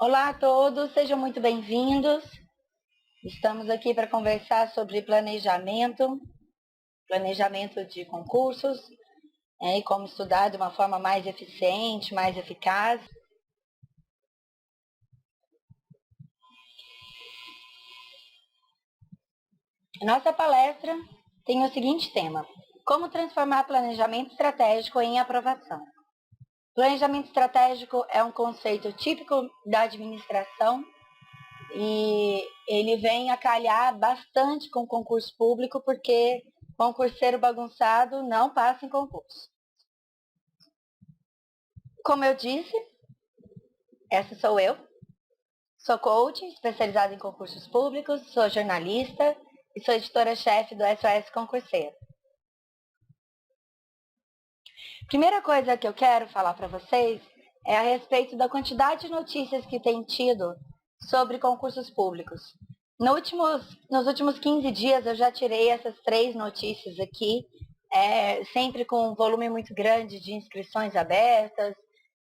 Olá a todos, sejam muito bem-vindos. Estamos aqui para conversar sobre planejamento de concursos, e como estudar de uma forma mais eficiente, mais eficaz. Nossa palestra tem o seguinte tema: como transformar planejamento estratégico em aprovação. Planejamento estratégico é um conceito típico da administração e ele vem a calhar bastante com o concurso público, porque concurseiro bagunçado não passa em concurso. Como eu disse, essa sou eu. Sou coach, especializada em concursos públicos, sou jornalista e sou editora-chefe do SOS Concurseiro. Primeira coisa que eu quero falar para vocês é a respeito da quantidade de notícias que tem tido sobre concursos públicos. Nos últimos 15 dias eu já tirei essas 3 notícias aqui, sempre com um volume muito grande de inscrições abertas,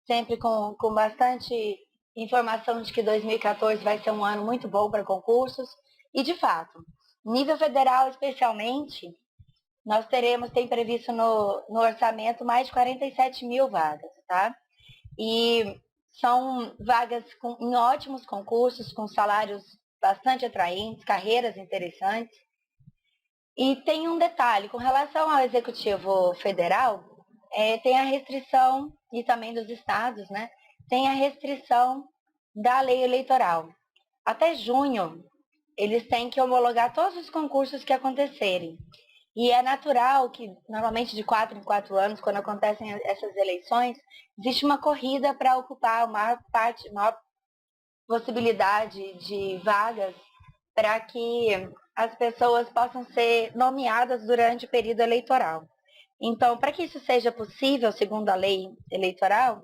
sempre com bastante informação de que 2014 vai ser um ano muito bom para concursos. E, de fato, nível federal especialmente, nós tem previsto no orçamento mais de 47 mil vagas, tá? E são vagas em ótimos concursos, com salários bastante atraentes, carreiras interessantes. E tem um detalhe, com relação ao Executivo Federal, tem a restrição, e também dos estados, né? Tem a restrição da lei eleitoral. Até junho, eles têm que homologar todos os concursos que acontecerem. E é natural que, normalmente de 4 em 4 anos, quando acontecem essas eleições, existe uma corrida para ocupar a maior possibilidade de vagas para que as pessoas possam ser nomeadas durante o período eleitoral. Então, para que isso seja possível, segundo a lei eleitoral,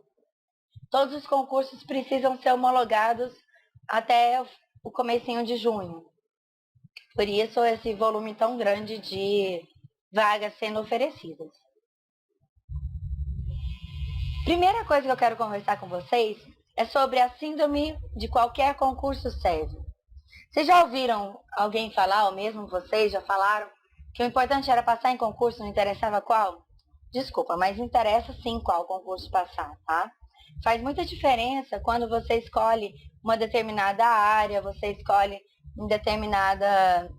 todos os concursos precisam ser homologados até o comecinho de junho. Por isso, esse volume tão grande de vagas sendo oferecidas. Primeira coisa que eu quero conversar com vocês é sobre a síndrome de qualquer concurso serve. Vocês já ouviram alguém falar, ou mesmo vocês já falaram, que o importante era passar em concurso, não interessava qual? Desculpa, mas interessa sim qual concurso passar, tá? Faz muita diferença quando você escolhe uma determinada área, você escolhe uma determinada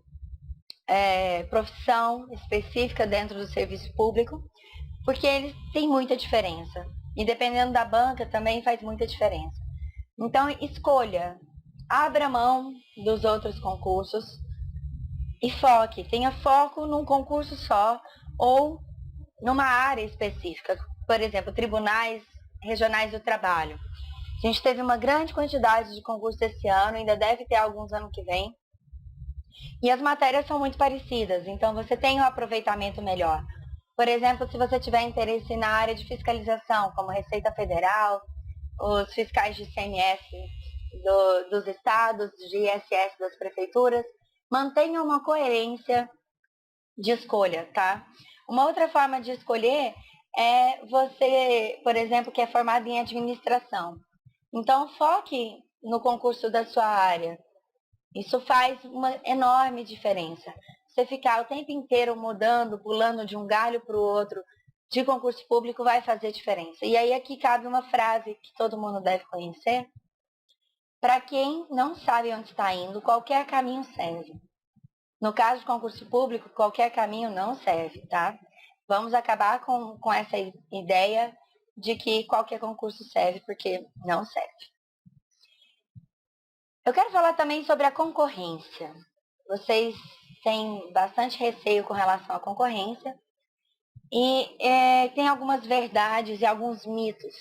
profissão específica dentro do serviço público, porque ele tem muita diferença. E dependendo da banca também faz muita diferença. Então, escolha, abra mão dos outros concursos e tenha foco num concurso só ou numa área específica. Por exemplo, tribunais regionais do trabalho. A gente teve uma grande quantidade de concursos esse ano, ainda deve ter alguns ano que vem. E as matérias são muito parecidas, então você tem um aproveitamento melhor. Por exemplo, se você tiver interesse na área de fiscalização, como Receita Federal, os fiscais de ICMS dos estados, de ISS das prefeituras, mantenha uma coerência de escolha, tá? Uma outra forma de escolher é você, por exemplo, que é formado em administração. Então, foque no concurso da sua área. Isso faz uma enorme diferença. Você ficar o tempo inteiro mudando, pulando de um galho para o outro, de concurso público, vai fazer diferença. E aí aqui cabe uma frase que todo mundo deve conhecer. Para quem não sabe onde está indo, qualquer caminho serve. No caso de concurso público, qualquer caminho não serve, tá? Vamos acabar com essa ideia de que qualquer concurso serve, porque não serve. Eu quero falar também sobre a concorrência. Vocês têm bastante receio com relação à concorrência e tem algumas verdades e alguns mitos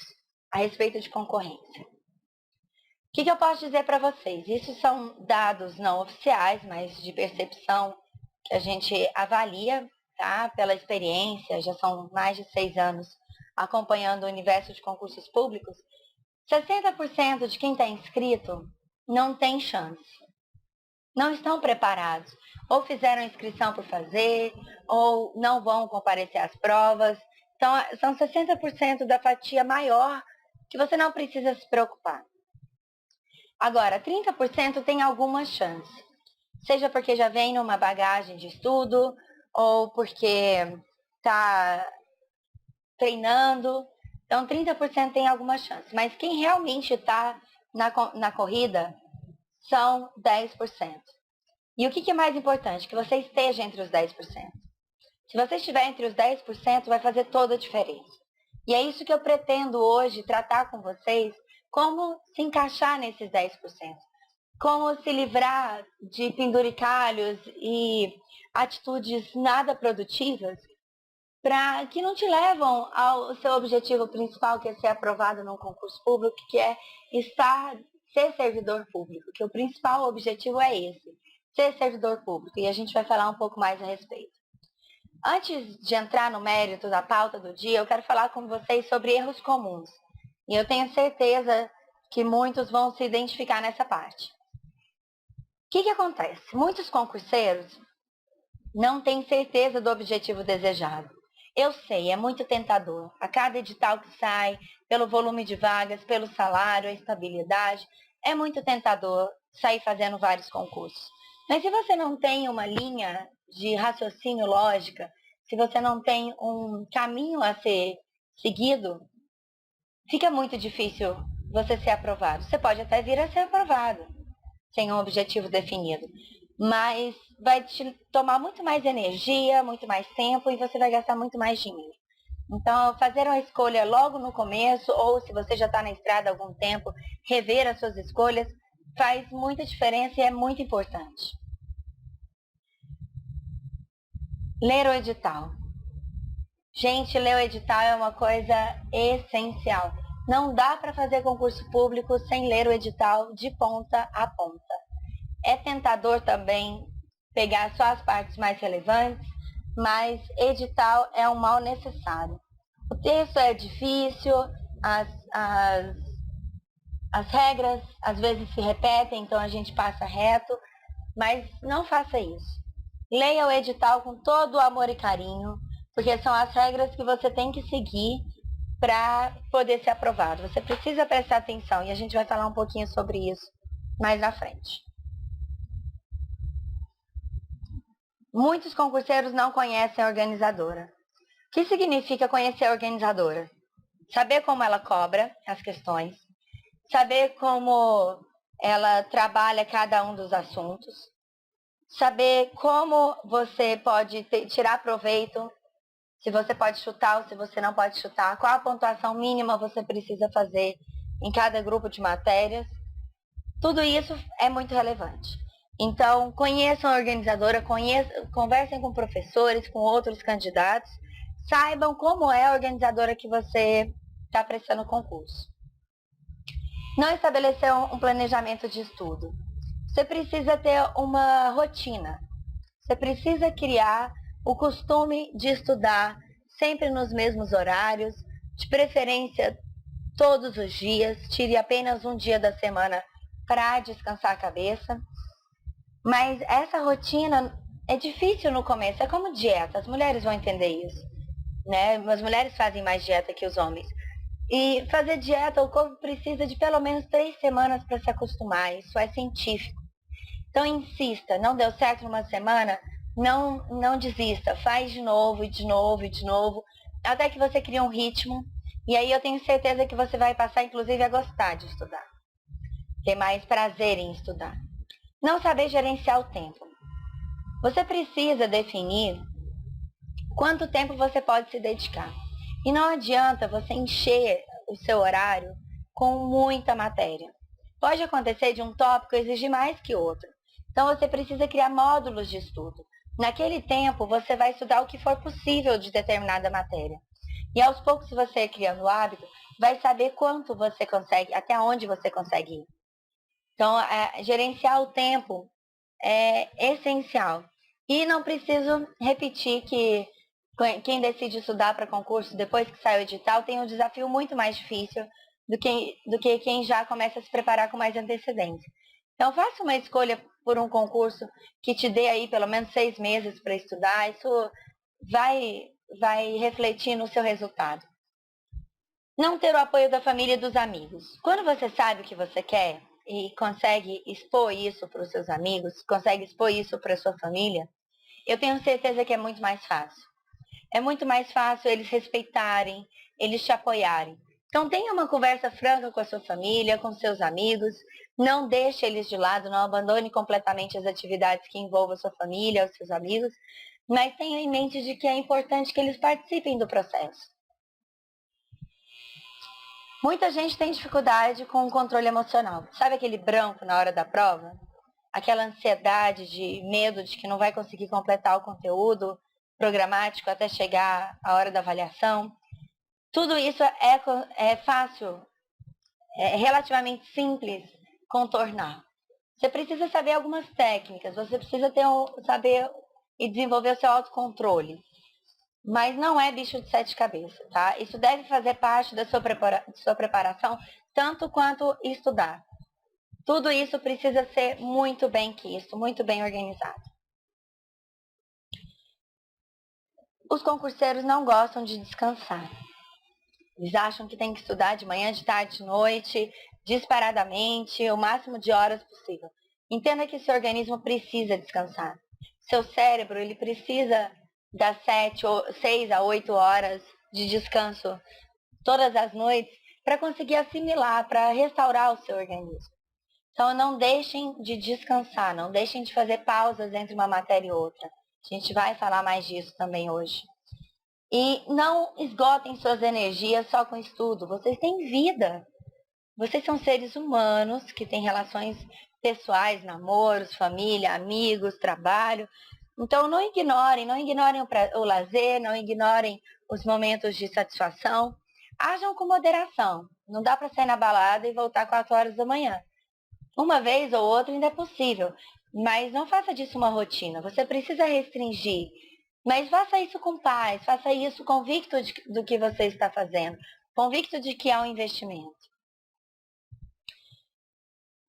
a respeito de concorrência. O que eu posso dizer para vocês? Isso são dados não oficiais, mas de percepção que a gente avalia, tá? Pela experiência, já são mais de 6 anos acompanhando o universo de concursos públicos. 60% de quem está inscrito não tem chance. Não estão preparados. Ou fizeram inscrição por fazer, ou não vão comparecer às provas. Então, são 60% da fatia maior que você não precisa se preocupar. Agora, 30% tem alguma chance. Seja porque já vem numa bagagem de estudo, ou porque está treinando. Então, 30% tem alguma chance. Mas quem realmente está na corrida são 10%. E o que é mais importante? Que você esteja entre os 10%. Se você estiver entre os 10%, vai fazer toda a diferença. E é isso que eu pretendo hoje tratar com vocês, como se encaixar nesses 10%. Como se livrar de penduricalhos e atitudes nada produtivas que não te levam ao seu objetivo principal, que é ser aprovado num concurso público, que é ser servidor público, que o principal objetivo é esse, ser servidor público, e a gente vai falar um pouco mais a respeito. Antes de entrar no mérito da pauta do dia, eu quero falar com vocês sobre erros comuns, e eu tenho certeza que muitos vão se identificar nessa parte. O que acontece? Muitos concurseiros não têm certeza do objetivo desejado. Eu sei, é muito tentador. A cada edital que sai, pelo volume de vagas, pelo salário, a estabilidade, é muito tentador sair fazendo vários concursos. Mas se você não tem uma linha de raciocínio lógica, se você não tem um caminho a ser seguido, fica muito difícil você ser aprovado. Você pode até vir a ser aprovado, sem um objetivo definido, mas vai te tomar muito mais energia, muito mais tempo e você vai gastar muito mais dinheiro. Então, fazer uma escolha logo no começo, ou se você já está na estrada há algum tempo, rever as suas escolhas, faz muita diferença e é muito importante. Ler o edital. Gente, ler o edital é uma coisa essencial. Não dá para fazer concurso público sem ler o edital de ponta a ponta. É tentador também pegar só as partes mais relevantes, mas edital é um mal necessário. O texto é difícil, as regras às vezes se repetem, então a gente passa reto, mas não faça isso. Leia o edital com todo o amor e carinho, porque são as regras que você tem que seguir para poder ser aprovado. Você precisa prestar atenção e a gente vai falar um pouquinho sobre isso mais na frente. Muitos concurseiros não conhecem a organizadora. O que significa conhecer a organizadora? Saber como ela cobra as questões, saber como ela trabalha cada um dos assuntos, saber como você pode tirar proveito, se você pode chutar ou se você não pode chutar, qual a pontuação mínima você precisa fazer em cada grupo de matérias. Tudo isso é muito relevante. Então, conheçam a organizadora, conversem com professores, com outros candidatos, saibam como é a organizadora que você está prestando o concurso. Não estabeleceu um planejamento de estudo. Você precisa ter uma rotina. Você precisa criar o costume de estudar sempre nos mesmos horários, de preferência todos os dias, tire apenas um dia da semana para descansar a cabeça. Mas essa rotina é difícil no começo, é como dieta, as mulheres vão entender isso, né? As mulheres fazem mais dieta que os homens. E fazer dieta, o corpo precisa de pelo menos 3 semanas para se acostumar, isso é científico. Então insista, não deu certo numa semana, não desista, faz de novo, e de novo, e de novo, até que você crie um ritmo, e aí eu tenho certeza que você vai passar inclusive a gostar de estudar, ter mais prazer em estudar. Não saber gerenciar o tempo. Você precisa definir quanto tempo você pode se dedicar. E não adianta você encher o seu horário com muita matéria. Pode acontecer de um tópico exigir mais que outro. Então você precisa criar módulos de estudo. Naquele tempo você vai estudar o que for possível de determinada matéria. E aos poucos, se você ir criando o hábito, vai saber quanto você consegue, até onde você consegue ir. Então, gerenciar o tempo é essencial. E não preciso repetir que quem decide estudar para concurso depois que sai o edital tem um desafio muito mais difícil do que quem já começa a se preparar com mais antecedência. Então, faça uma escolha por um concurso que te dê aí pelo menos 6 meses para estudar. Isso vai refletir no seu resultado. Não ter o apoio da família e dos amigos. Quando você sabe o que você quer, e consegue expor isso para os seus amigos, consegue expor isso para a sua família, eu tenho certeza que é muito mais fácil. É muito mais fácil eles respeitarem, eles te apoiarem. Então tenha uma conversa franca com a sua família, com seus amigos, não deixe eles de lado, não abandone completamente as atividades que envolvam a sua família, os seus amigos, mas tenha em mente de que é importante que eles participem do processo. Muita gente tem dificuldade com o controle emocional. Sabe aquele branco na hora da prova? Aquela ansiedade de medo de que não vai conseguir completar o conteúdo programático até chegar a hora da avaliação. Tudo isso é fácil, é relativamente simples contornar. Você precisa saber algumas técnicas, você precisa saber e desenvolver o seu autocontrole. Mas não é bicho de sete cabeças, tá? Isso deve fazer parte da sua preparação, tanto quanto estudar. Tudo isso precisa ser muito bem quisto, muito bem organizado. Os concurseiros não gostam de descansar. Eles acham que tem que estudar de manhã, de tarde, de noite, disparadamente, o máximo de horas possível. Entenda que seu organismo precisa descansar. Seu cérebro, ele precisa das 6 a 8 horas de descanso todas as noites para conseguir assimilar, para restaurar o seu organismo. Então, não deixem de descansar, não deixem de fazer pausas entre uma matéria e outra. A gente vai falar mais disso também hoje. E não esgotem suas energias só com estudo. Vocês têm vida. Vocês são seres humanos que têm relações pessoais, namoros, família, amigos, trabalho. Então, não ignorem o lazer, não ignorem os momentos de satisfação. Ajam com moderação. Não dá para sair na balada e voltar 4 horas da manhã. Uma vez ou outra ainda é possível, mas não faça disso uma rotina. Você precisa restringir, mas faça isso com paz, faça isso convicto do que você está fazendo, convicto de que é um investimento.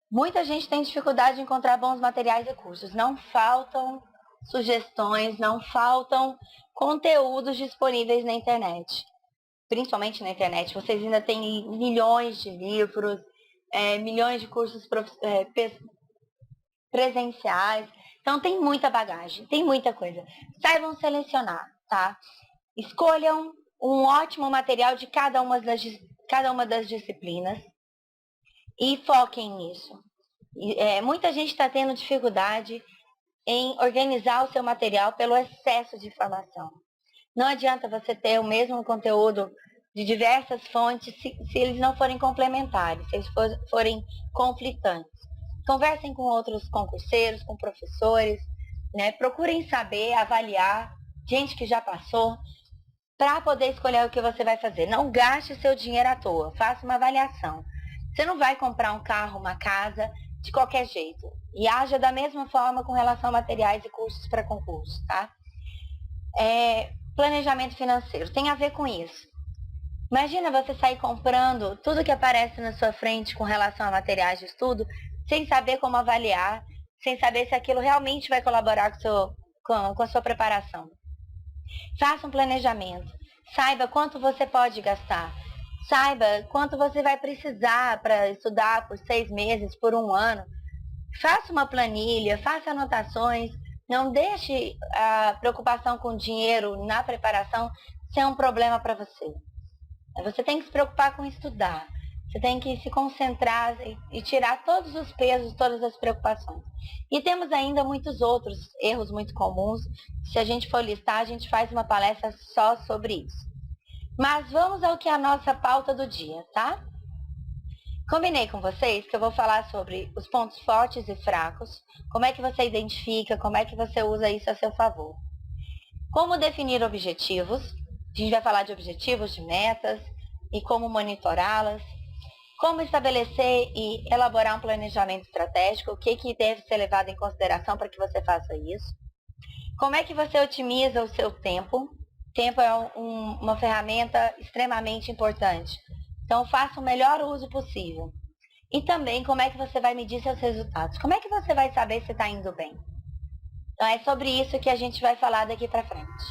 Muita gente tem dificuldade de encontrar bons materiais e cursos. Não faltam sugestões, não faltam conteúdos disponíveis na internet. Principalmente na internet, vocês ainda têm milhões de livros, milhões de cursos presenciais. Então tem muita bagagem, tem muita coisa. Saibam selecionar, tá? Escolham um ótimo material de cada uma das disciplinas e foquem nisso. Muita gente está tendo dificuldade em organizar o seu material pelo excesso de informação. Não adianta você ter o mesmo conteúdo de diversas fontes se eles não forem complementares, se eles forem conflitantes. Conversem com outros concurseiros, com professores, né? Procurem saber, avaliar, gente que já passou, para poder escolher o que você vai fazer. Não gaste seu dinheiro à toa, faça uma avaliação. Você não vai comprar um carro, uma casa, de qualquer jeito. E haja da mesma forma com relação a materiais e cursos para concurso, tá? Planejamento financeiro tem a ver com isso. Imagina você sair comprando tudo que aparece na sua frente com relação a materiais de estudo, sem saber como avaliar, sem saber se aquilo realmente vai colaborar com a sua preparação. Faça um planejamento. Saiba quanto você pode gastar. Saiba quanto você vai precisar para estudar por 6 meses, por 1 ano. Faça uma planilha, faça anotações. Não deixe a preocupação com dinheiro na preparação ser um problema para você. Você tem que se preocupar com estudar. Você tem que se concentrar e tirar todos os pesos, todas as preocupações. E temos ainda muitos outros erros muito comuns. Se a gente for listar, a gente faz uma palestra só sobre isso. Mas vamos ao que é a nossa pauta do dia, tá? Combinei com vocês que eu vou falar sobre os pontos fortes e fracos, como é que você identifica, como é que você usa isso a seu favor. Como definir objetivos, a gente vai falar de objetivos, de metas e como monitorá-las. Como estabelecer e elaborar um planejamento estratégico, o que deve ser levado em consideração para que você faça isso. Como é que você otimiza o seu tempo. Tempo é uma ferramenta extremamente importante. Então, faça o melhor uso possível. E também, como é que você vai medir seus resultados? Como é que você vai saber se está indo bem? Então, é sobre isso que a gente vai falar daqui para frente.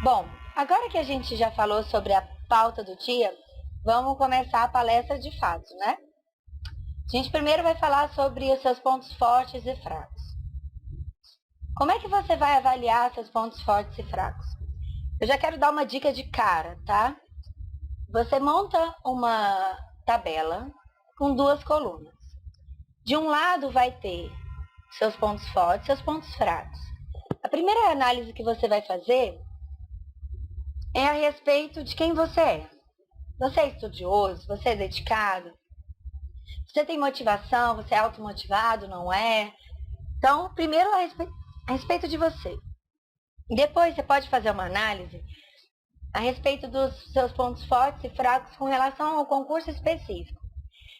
Bom, agora que a gente já falou sobre a pauta do dia, vamos começar a palestra de fato, né? A gente primeiro vai falar sobre os seus pontos fortes e fracos. Como é que você vai avaliar seus pontos fortes e fracos? Eu já quero dar uma dica de cara, tá? Você monta uma tabela com 2 colunas. De um lado vai ter seus pontos fortes e seus pontos fracos. A primeira análise que você vai fazer é a respeito de quem você é. Você é estudioso? Você é dedicado? Você tem motivação? Você é automotivado? Não é? Então, primeiro a respeito de você. Depois você pode fazer uma análise a respeito dos seus pontos fortes e fracos com relação ao concurso específico.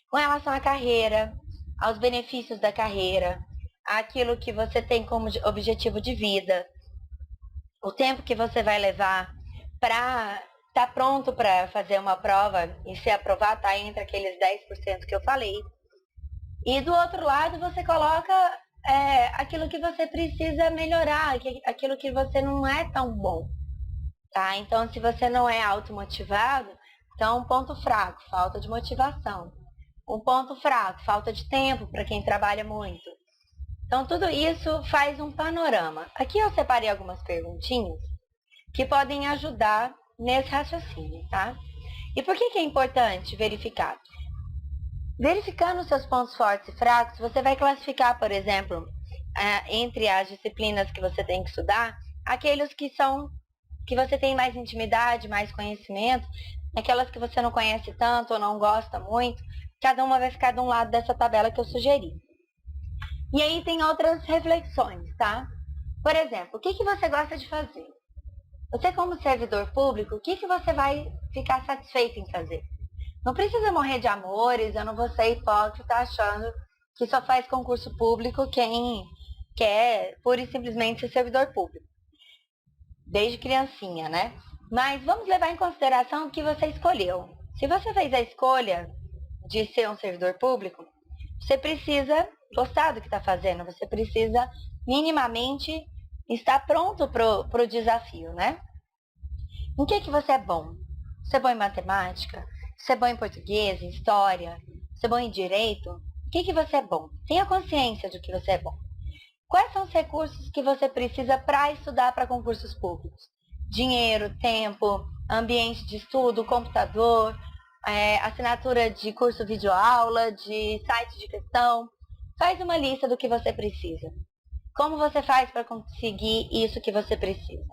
Com relação à carreira, aos benefícios da carreira, àquilo que você tem como objetivo de vida, o tempo que você vai levar para estar pronto para fazer uma prova e se aprovar, tá entre aqueles 10% que eu falei. E do outro lado você coloca aquilo que você precisa melhorar, aquilo que você não é tão bom. Tá? Então, se você não é automotivado, então um ponto fraco, falta de motivação. Um ponto fraco, falta de tempo para quem trabalha muito. Então, tudo isso faz um panorama. Aqui eu separei algumas perguntinhas que podem ajudar nesse raciocínio, tá? E por que é importante verificar? Verificando seus pontos fortes e fracos, você vai classificar, por exemplo, entre as disciplinas que você tem que estudar, aqueles que você tem mais intimidade, mais conhecimento, aquelas que você não conhece tanto ou não gosta muito, cada uma vai ficar de um lado dessa tabela que eu sugeri. E aí tem outras reflexões, tá? Por exemplo, o que você gosta de fazer? Você como servidor público, o que você vai ficar satisfeito em fazer? Não precisa morrer de amores, eu não vou ser hipócrita achando que só faz concurso público quem quer pura e simplesmente ser servidor público. Desde criancinha, né? Mas vamos levar em consideração o que você escolheu. Se você fez a escolha de ser um servidor público, você precisa gostar do que está fazendo, você precisa minimamente estar pronto para o desafio, né? Em que você é bom? Você é bom em matemática? Você é bom em português, em história? Você é bom em direito? O que você é bom? Tenha consciência de que você é bom. Quais são os recursos que você precisa para estudar para concursos públicos? Dinheiro, tempo, ambiente de estudo, computador, assinatura de curso videoaula, de site de questão. Faz uma lista do que você precisa. Como você faz para conseguir isso que você precisa?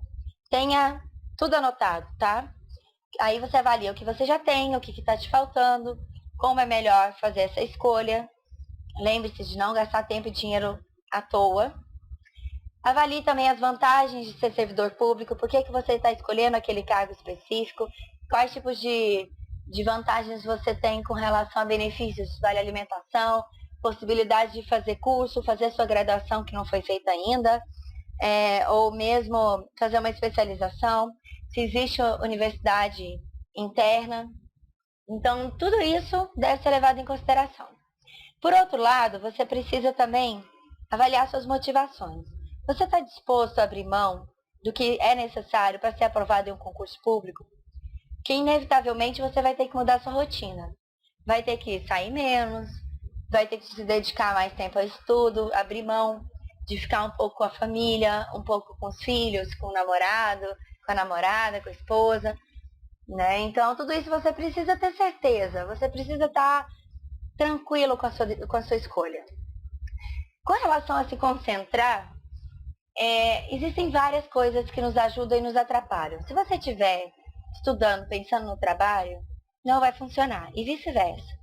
Tenha tudo anotado, tá? Aí você avalia o que você já tem, o que está te faltando, como é melhor fazer essa escolha. Lembre-se de não gastar tempo e dinheiro à toa. Avalie também as vantagens de ser servidor público, por que você está escolhendo aquele cargo específico, quais tipos de vantagens você tem com relação a benefícios, vale alimentação, possibilidade de fazer curso, fazer sua graduação que não foi feita ainda, ou mesmo fazer uma especialização, se existe universidade interna. Então, tudo isso deve ser levado em consideração. Por outro lado, você precisa também avaliar suas motivações. Você está disposto a abrir mão do que é necessário para ser aprovado em um concurso público? Que inevitavelmente você vai ter que mudar sua rotina. Vai ter que sair menos, vai ter que se dedicar mais tempo ao estudo, abrir mão de ficar um pouco com a família, um pouco com os filhos, com o namorado, com a namorada, com a esposa, né? Então, tudo isso você precisa ter certeza, você precisa estar tranquilo com a sua escolha. Com relação a se concentrar, existem várias coisas que nos ajudam e nos atrapalham. Se você estiver estudando, pensando no trabalho, não vai funcionar, e vice-versa.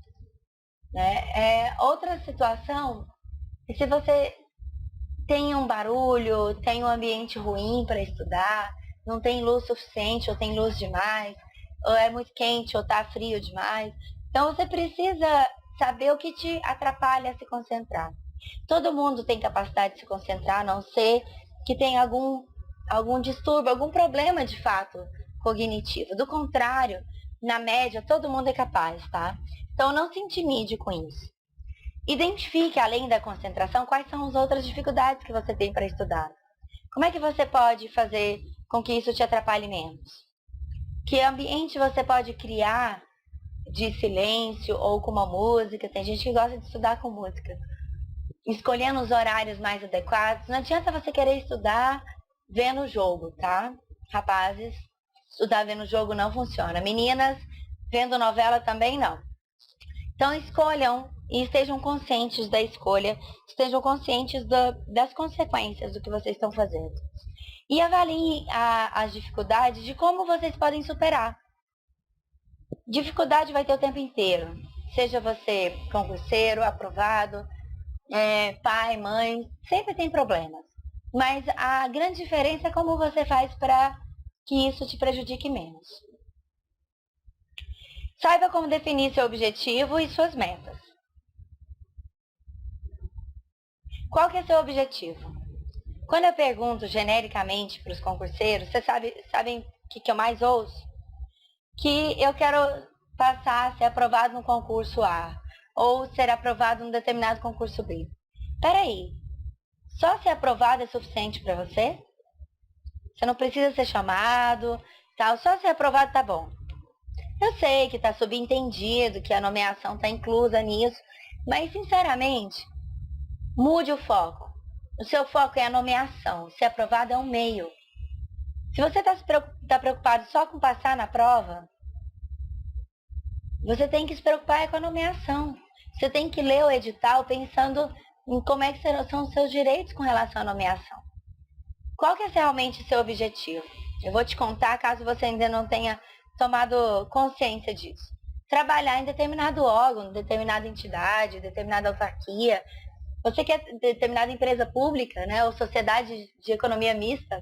Né? Outra situação é se você tem um barulho, tem um ambiente ruim para estudar, não tem luz suficiente, ou tem luz demais, ou é muito quente, ou está frio demais. Então você precisa saber o que te atrapalha a se concentrar. Todo mundo tem capacidade de se concentrar, a não ser que tenha algum distúrbio, algum problema de fato cognitivo. Do contrário, na média, todo mundo é capaz, tá? Então não se intimide com isso. Identifique, além da concentração, quais são as outras dificuldades que você tem para estudar. Como é que você pode fazer com que isso te atrapalhe menos? Que ambiente você pode criar de silêncio ou com uma música? Tem gente que gosta de estudar com música. Escolhendo os horários mais adequados. Não adianta você querer estudar vendo o jogo, tá? Rapazes, estudar vendo o jogo não funciona. Meninas, vendo novela também não. Então escolham e estejam conscientes da escolha, estejam conscientes das consequências do que vocês estão fazendo. E avaliem as dificuldades de como vocês podem superar. Dificuldade vai ter o tempo inteiro. Seja você concurseiro, aprovado, pai, mãe, sempre tem problemas. Mas a grande diferença é como você faz para que isso te prejudique menos. Saiba como definir seu objetivo e suas metas. Qual que é seu objetivo? Quando eu pergunto genericamente para os concurseiros, vocês sabem o que eu mais ouço? Que eu quero passar a ser aprovado no concurso A, ou ser aprovado num determinado concurso B. Peraí, só ser aprovado é suficiente para você? Você não precisa ser chamado, tal, só ser aprovado tá bom. Eu sei que está subentendido, que a nomeação está inclusa nisso, mas sinceramente, mude o foco. O seu foco é a nomeação, ser aprovado é um meio. Se você está preocupado só com passar na prova, você tem que se preocupar com a nomeação. Você tem que ler o edital pensando em como é que são os seus direitos com relação à nomeação. Qual que é realmente o seu objetivo? Eu vou te contar caso você ainda não tenha tomado consciência disso. Trabalhar em determinado órgão, determinada entidade, determinada autarquia. Você quer determinada empresa pública, né, ou sociedade de economia mista.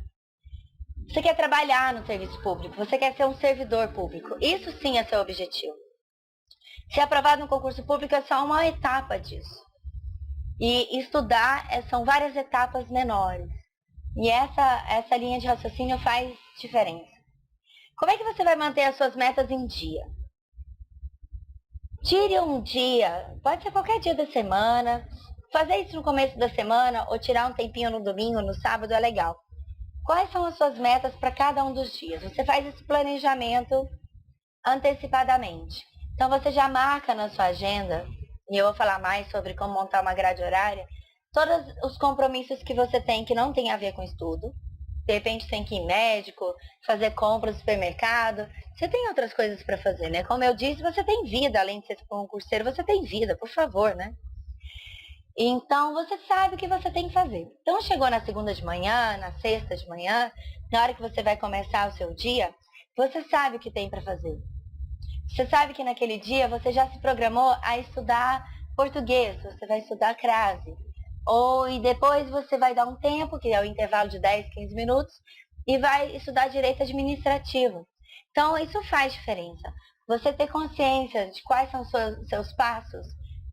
Você quer trabalhar no serviço público, você quer ser um servidor público. Isso sim é seu objetivo. Ser aprovado no concurso público é só uma etapa disso. E estudar são várias etapas menores. E essa linha de raciocínio faz diferença. Como é que você vai manter as suas metas em dia? Tire um dia, pode ser qualquer dia da semana. Fazer isso no começo da semana ou tirar um tempinho no domingo, no sábado é legal. Quais são as suas metas para cada um dos dias? Você faz esse planejamento antecipadamente. Então você já marca na sua agenda, e eu vou falar mais sobre como montar uma grade horária, todos os compromissos que você tem que não tem a ver com estudo. De repente tem que ir médico, fazer compras no supermercado. Você tem outras coisas para fazer, né? Como eu disse, você tem vida, além de ser concurseiro, você tem vida, por favor, né? Então, você sabe o que você tem que fazer. Então, chegou na segunda de manhã, na sexta de manhã, na hora que você vai começar o seu dia, você sabe o que tem para fazer. Você sabe que naquele dia você já se programou a estudar português, você vai estudar crase. E depois você vai dar um tempo, que é o intervalo de 10, 15 minutos, e vai estudar direito administrativo. Então, isso faz diferença. Você ter consciência de quais são os seus passos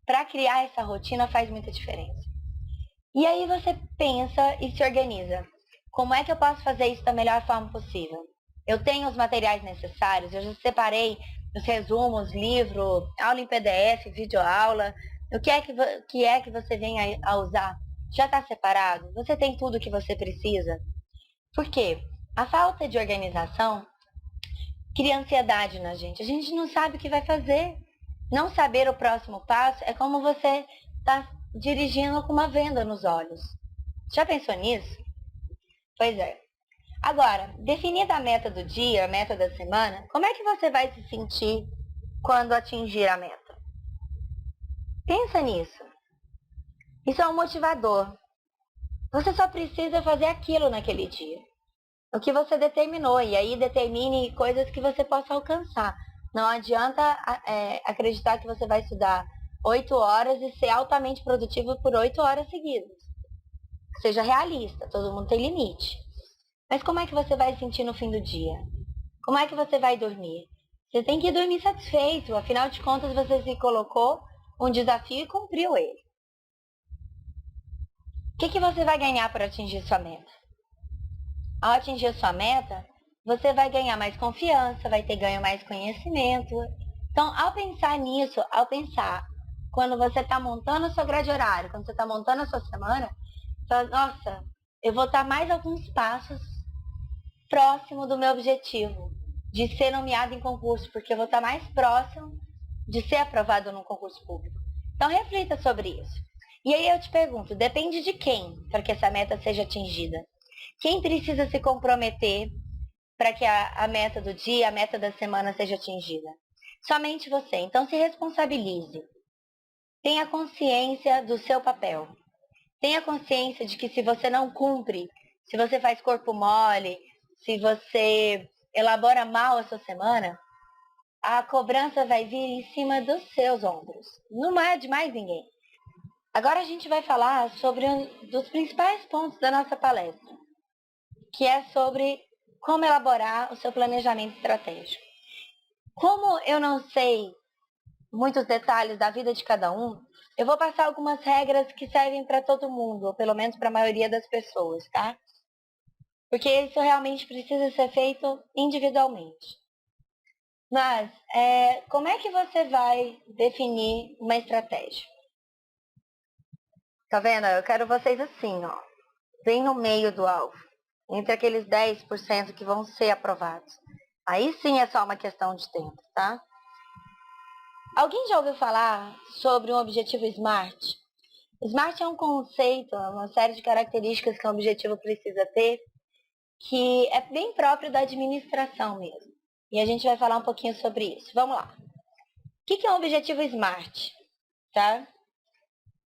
para criar essa rotina faz muita diferença. E aí você pensa e se organiza. Como é que eu posso fazer isso da melhor forma possível? Eu tenho os materiais necessários, eu já separei os resumos, livro, aula em PDF, videoaula. O que é que você vem a usar? Já está separado? Você tem tudo o que você precisa? Por quê? A falta de organização cria ansiedade na gente. A gente não sabe o que vai fazer. Não saber o próximo passo é como você está dirigindo com uma venda nos olhos. Já pensou nisso? Pois é. Agora, definida a meta do dia, a meta da semana, como é que você vai se sentir quando atingir a meta? Pensa nisso. Isso é um motivador. Você só precisa fazer aquilo naquele dia. O que você determinou. E aí determine coisas que você possa alcançar. Não adianta acreditar que você vai estudar 8 horas e ser altamente produtivo por 8 horas seguidas. Seja realista, todo mundo tem limite. Mas como é que você vai sentir no fim do dia? Como é que você vai dormir? Você tem que dormir satisfeito, afinal de contas você se colocou um desafio e cumpriu ele. O que você vai ganhar para atingir sua meta? Ao atingir sua meta, você vai ganhar mais confiança, vai ter ganho mais conhecimento. Então, ao pensar nisso, quando você está montando a sua grade horária, quando você está montando a sua semana, fala, nossa, eu vou dar mais alguns passos próximo do meu objetivo de ser nomeado em concurso, porque eu vou estar mais próximo de ser aprovado num concurso público. Então, reflita sobre isso. E aí eu te pergunto, depende de quem para que essa meta seja atingida? Quem precisa se comprometer para que a meta do dia, a meta da semana seja atingida? Somente você. Então, se responsabilize. Tenha consciência do seu papel. Tenha consciência de que se você não cumpre, se você faz corpo mole, se você elabora mal a sua semana, a cobrança vai vir em cima dos seus ombros. Não é de mais ninguém. Agora a gente vai falar sobre um dos principais pontos da nossa palestra, que é sobre como elaborar o seu planejamento estratégico. Como eu não sei muitos detalhes da vida de cada um, eu vou passar algumas regras que servem para todo mundo, ou pelo menos para a maioria das pessoas, tá? Porque isso realmente precisa ser feito individualmente. Mas, como é que você vai definir uma estratégia? Tá vendo? Eu quero vocês assim, ó, bem no meio do alvo, entre aqueles 10% que vão ser aprovados. Aí sim é só uma questão de tempo, tá? Alguém já ouviu falar sobre um objetivo SMART? SMART é um conceito, uma série de características que um objetivo precisa ter, que é bem próprio da administração mesmo. E a gente vai falar um pouquinho sobre isso. Vamos lá. O que é um objetivo SMART? Tá?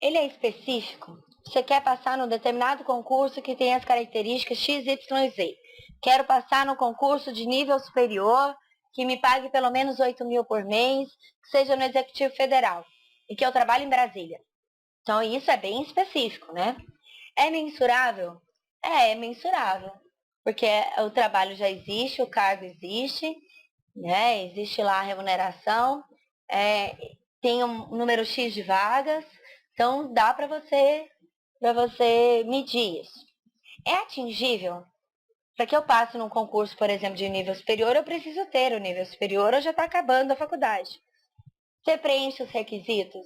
Ele é específico. Você quer passar num determinado concurso que tem as características X, Y, Z. Quero passar no concurso de nível superior, que me pague pelo menos 8 mil por mês, que seja no Executivo Federal e que eu trabalhe em Brasília. Então, isso é bem específico, né? É mensurável? É mensurável. Porque o trabalho já existe, o cargo existe, né? Existe lá a remuneração, tem um número X de vagas, então dá para você medir isso. É atingível? Para que eu passe num concurso, por exemplo, de nível superior, eu preciso ter o nível superior ou já está acabando a faculdade. Você preenche os requisitos?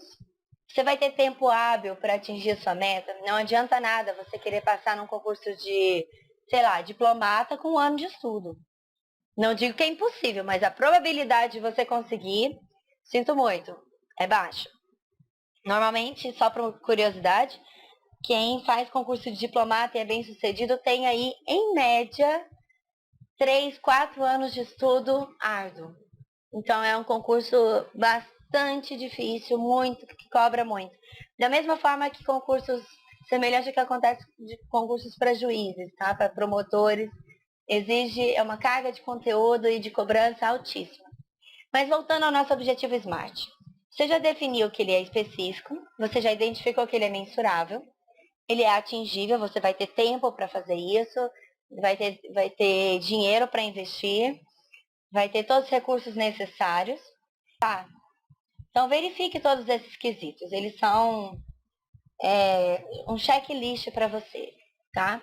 Você vai ter tempo hábil para atingir a sua meta? Não adianta nada você querer passar num concurso de, sei lá, diplomata com 1 ano de estudo. Não digo que é impossível, mas a probabilidade de você conseguir, sinto muito, é baixa. Normalmente, só por curiosidade, quem faz concurso de diplomata e é bem sucedido tem aí, em média, 3, 4 anos de estudo árduo. Então, é um concurso bastante difícil, muito, que cobra muito. Da mesma forma que concursos semelhantes ao que acontece de concursos para juízes, tá? Para promotores, exige uma carga de conteúdo e de cobrança altíssima. Mas voltando ao nosso objetivo SMART. Você já definiu que ele é específico, você já identificou que ele é mensurável, ele é atingível, você vai ter tempo para fazer isso, vai ter dinheiro para investir, vai ter todos os recursos necessários. Tá? Então, verifique todos esses quesitos. Eles são um checklist para você. Tá?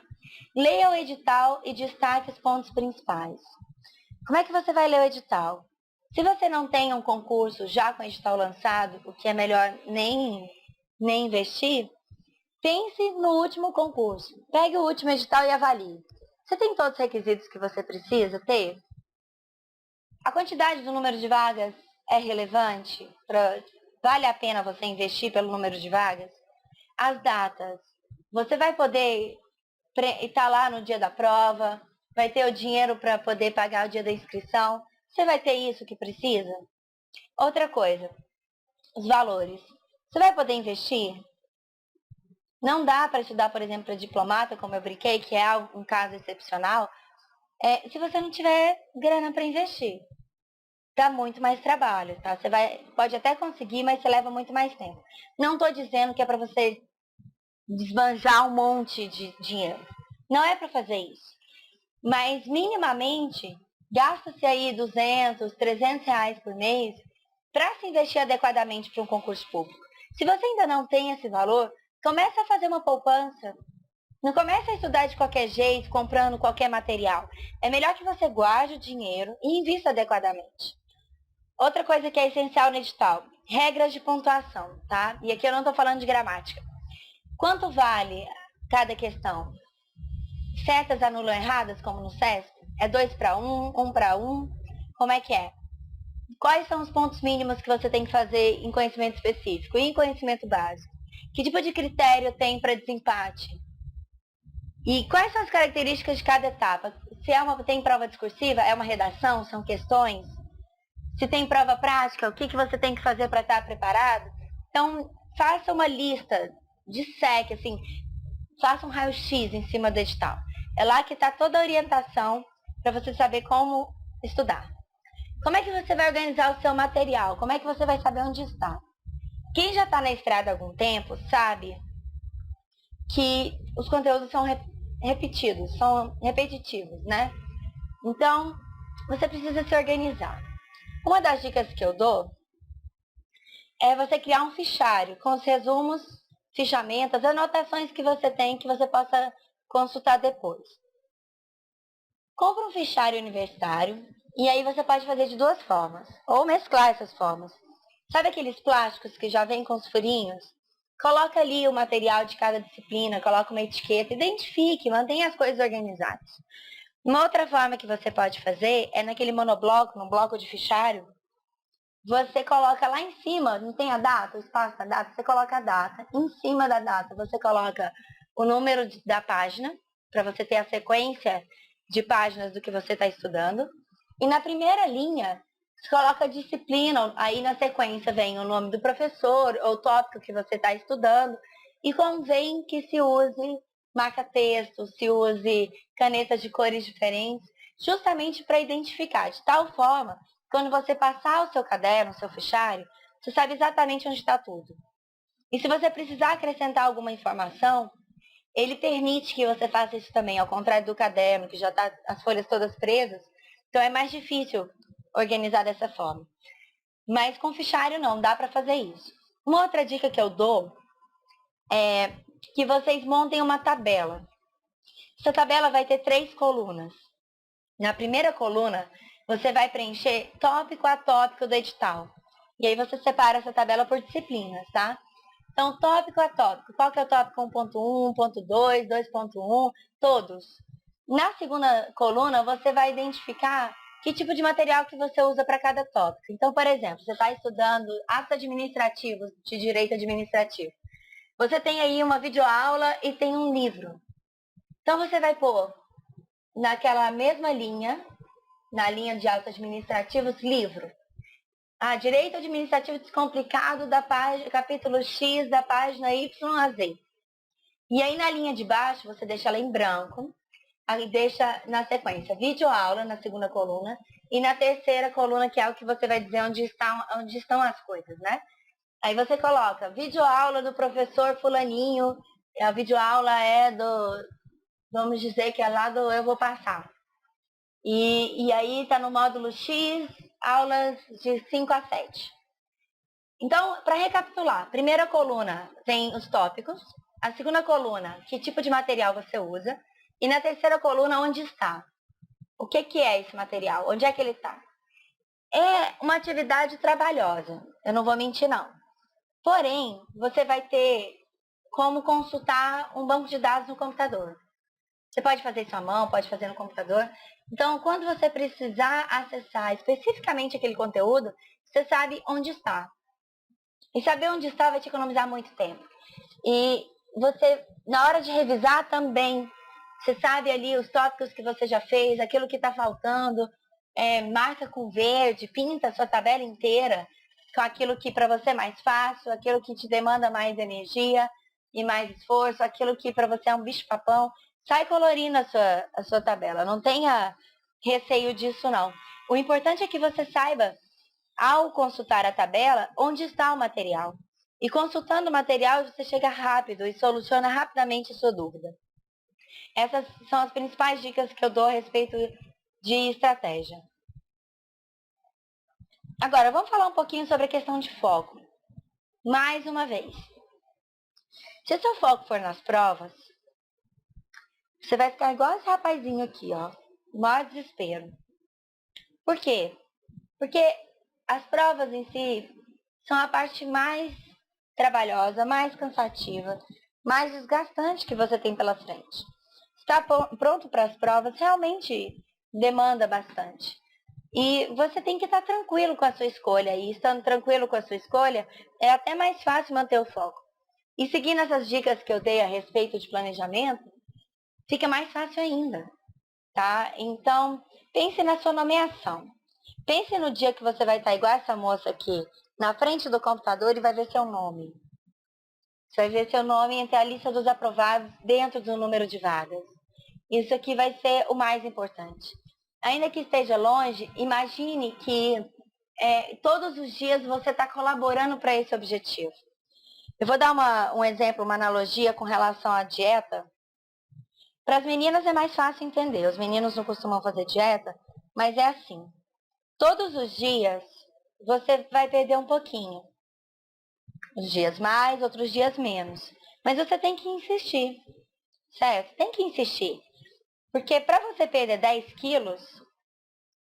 Leia o edital e destaque os pontos principais. Como é que você vai ler o edital? Se você não tem um concurso já com o edital lançado, o que é melhor nem investir, pense no último concurso. Pegue o último edital e avalie. Você tem todos os requisitos que você precisa ter? A quantidade do número de vagas é relevante? Vale a pena você investir pelo número de vagas? As datas. Você vai poder estar lá no dia da prova? Vai ter o dinheiro para poder pagar o dia da inscrição? Você vai ter isso que precisa? Outra coisa, os valores. Você vai poder investir? Não dá para estudar, por exemplo, para diplomata, como eu brinquei, que é um caso excepcional, se você não tiver grana para investir. Dá muito mais trabalho, tá? Você pode até conseguir, mas você leva muito mais tempo. Não estou dizendo que é para você desbanjar um monte de dinheiro. Não é para fazer isso. Mas, minimamente, gasta-se aí 200, 300 reais por mês para se investir adequadamente para um concurso público. Se você ainda não tem esse valor, comece a fazer uma poupança. Não comece a estudar de qualquer jeito, comprando qualquer material. É melhor que você guarde o dinheiro e invista adequadamente. Outra coisa que é essencial no edital, regras de pontuação, tá? E aqui eu não estou falando de gramática. Quanto vale cada questão? Certas anulam erradas, como no CESP? É 2 para 1, 1 para 1? Como é que é? Quais são os pontos mínimos que você tem que fazer em conhecimento específico e em conhecimento básico? Que tipo de critério tem para desempate? E quais são as características de cada etapa? Se tem prova discursiva, é uma redação, são questões? Se tem prova prática, o que você tem que fazer para estar preparado? Então, faça uma lista de SEC, assim, faça um raio-x em cima do edital. É lá que está toda a orientação para você saber como estudar. Como é que você vai organizar o seu material? Como é que você vai saber onde está? Quem já está na estrada há algum tempo sabe que os conteúdos são repetidos, são repetitivos, né? Então, você precisa se organizar. Uma das dicas que eu dou é você criar um fichário com os resumos, fichamentas, anotações que você tem que você possa consultar depois. Compra um fichário universitário e aí você pode fazer de 2 formas, ou mesclar essas formas. Sabe aqueles plásticos que já vêm com os furinhos? Coloca ali o material de cada disciplina, coloca uma etiqueta, identifique, mantenha as coisas organizadas. Uma outra forma que você pode fazer é naquele monobloco, no bloco de fichário, você coloca lá em cima, não tem a data, o espaço da data, você coloca a data. Em cima da data, você coloca o número da página, para você ter a sequência de páginas do que você está estudando. E na primeira linha, você coloca a disciplina, aí na sequência vem o nome do professor, ou o tópico que você está estudando, e convém que se use marca-texto, se use canetas de cores diferentes, justamente para identificar, de tal forma, quando você passar o seu caderno, o seu fichário, você sabe exatamente onde está tudo. E se você precisar acrescentar alguma informação, ele permite que você faça isso também, ao contrário do caderno, que já está as folhas todas presas, então é mais difícil organizar dessa forma. Mas com fichário não, dá para fazer isso. Uma outra dica que eu dou é que vocês montem uma tabela. Essa tabela vai ter 3 colunas. Na primeira coluna, você vai preencher tópico a tópico do edital. E aí você separa essa tabela por disciplinas, tá? Então, tópico a tópico. Qual que é o tópico 1.1, 1.2, 2.1? Todos. Na segunda coluna, você vai identificar que tipo de material que você usa para cada tópico. Então, por exemplo, você está estudando atos administrativos de direito administrativo. Você tem aí uma videoaula e tem um livro. Então, você vai pôr naquela mesma linha, na linha de atos administrativos, livro. Direito administrativo descomplicado da página, capítulo X da página Y a Z. E aí na linha de baixo você deixa ela em branco, aí deixa na sequência videoaula na segunda coluna e na terceira coluna, que é o que você vai dizer onde estão as coisas, né? Aí você coloca videoaula do professor fulaninho, a videoaula é vamos dizer que é lá do Eu Vou Passar. E aí está no módulo X, aulas de 5 a 7. Então, para recapitular, primeira coluna tem os tópicos, a segunda coluna, que tipo de material você usa, e na terceira coluna, onde está. O que é esse material? Onde é que ele está? É uma atividade trabalhosa, eu não vou mentir não. Porém, você vai ter como consultar um banco de dados no computador. Você pode fazer isso à mão, pode fazer no computador. Então, quando você precisar acessar especificamente aquele conteúdo, você sabe onde está. E saber onde está vai te economizar muito tempo. E você, na hora de revisar também, você sabe ali os tópicos que você já fez, aquilo que está faltando, marca com verde, pinta a sua tabela inteira com aquilo que para você é mais fácil, aquilo que te demanda mais energia e mais esforço, aquilo que para você é um bicho-papão. Sai colorindo a sua tabela, não tenha receio disso não. O importante é que você saiba, ao consultar a tabela, onde está o material. E consultando o material, você chega rápido e soluciona rapidamente a sua dúvida. Essas são as principais dicas que eu dou a respeito de estratégia. Agora, vamos falar um pouquinho sobre a questão de foco. Mais uma vez. Se o seu foco for nas provas, você vai ficar igual esse rapazinho aqui, ó. Maior desespero. Por quê? Porque as provas em si são a parte mais trabalhosa, mais cansativa, mais desgastante que você tem pela frente. Estar pronto para as provas realmente demanda bastante. E você tem que estar tranquilo com a sua escolha. E estando tranquilo com a sua escolha, é até mais fácil manter o foco. E seguindo essas dicas que eu dei a respeito de planejamento, fica mais fácil ainda, tá? Então, pense na sua nomeação. Pense no dia que você vai estar igual essa moça aqui, na frente do computador e vai ver seu nome. Você vai ver seu nome entre a lista dos aprovados dentro do número de vagas. Isso aqui vai ser o mais importante. Ainda que esteja longe, imagine que todos os dias você está colaborando para esse objetivo. Eu vou dar um exemplo, uma analogia com relação à dieta. Para as meninas é mais fácil entender. Os meninos não costumam fazer dieta, mas é assim. Todos os dias você vai perder um pouquinho. Uns dias mais, outros dias menos. Mas você tem que insistir, certo? Tem que insistir. Porque para você perder 10 quilos,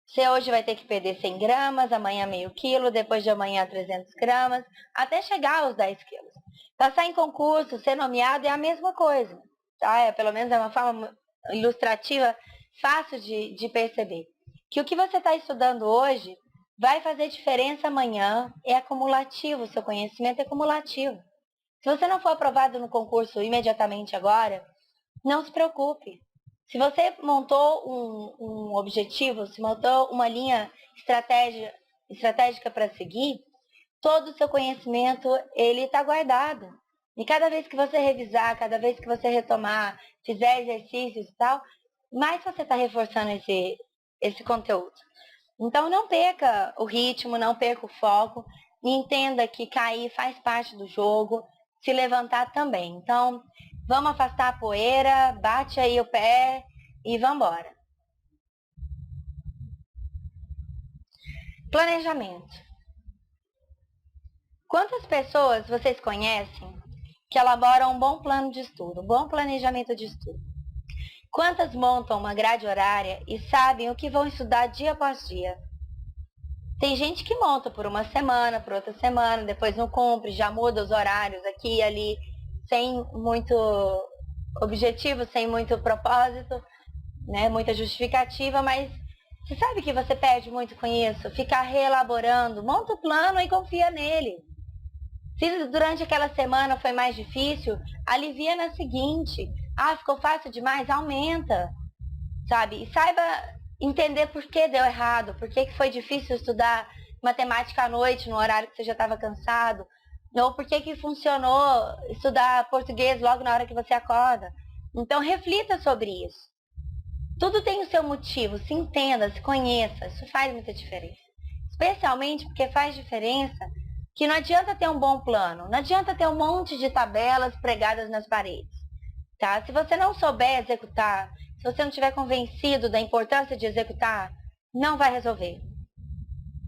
você hoje vai ter que perder 100 gramas, amanhã meio quilo, depois de amanhã 300 gramas, até chegar aos 10 quilos. Passar em concurso, ser nomeado é a mesma coisa, tá? Pelo menos é uma forma ilustrativa, fácil de perceber. Que o que você está estudando hoje vai fazer diferença amanhã, é acumulativo, o seu conhecimento é acumulativo. Se você não for aprovado no concurso imediatamente agora, não se preocupe. Se você montou um objetivo, se montou uma linha estratégica para seguir, todo o seu conhecimento ele está guardado. E cada vez que você revisar, cada vez que você retomar, fizer exercícios e tal, mais você está reforçando esse conteúdo. Então não perca o ritmo, não perca o foco, e entenda que cair faz parte do jogo, se levantar também. Então, vamos afastar a poeira, bate aí o pé e vamos embora. Planejamento. Quantas pessoas vocês conhecem que elaboram um bom plano de estudo, um bom planejamento de estudo? Quantas montam uma grade horária e sabem o que vão estudar dia após dia? Tem gente que monta por uma semana, por outra semana, depois não cumpre, já muda os horários aqui e ali, sem muito objetivo, sem muito propósito, né, muita justificativa, mas você sabe que você perde muito com isso? Ficar reelaborando, monta o plano e confia nele. Se durante aquela semana foi mais difícil, alivia na seguinte. Ah, ficou fácil demais? Aumenta, sabe? E saiba entender por que deu errado, por que foi difícil estudar matemática à noite, no horário que você já estava cansado, ou por que funcionou estudar português logo na hora que você acorda. Então, reflita sobre isso. Tudo tem o seu motivo, se entenda, se conheça, isso faz muita diferença. Especialmente porque faz diferença que não adianta ter um bom plano, não adianta ter um monte de tabelas pregadas nas paredes, tá? Se você não souber executar, se você não estiver convencido da importância de executar, não vai resolver.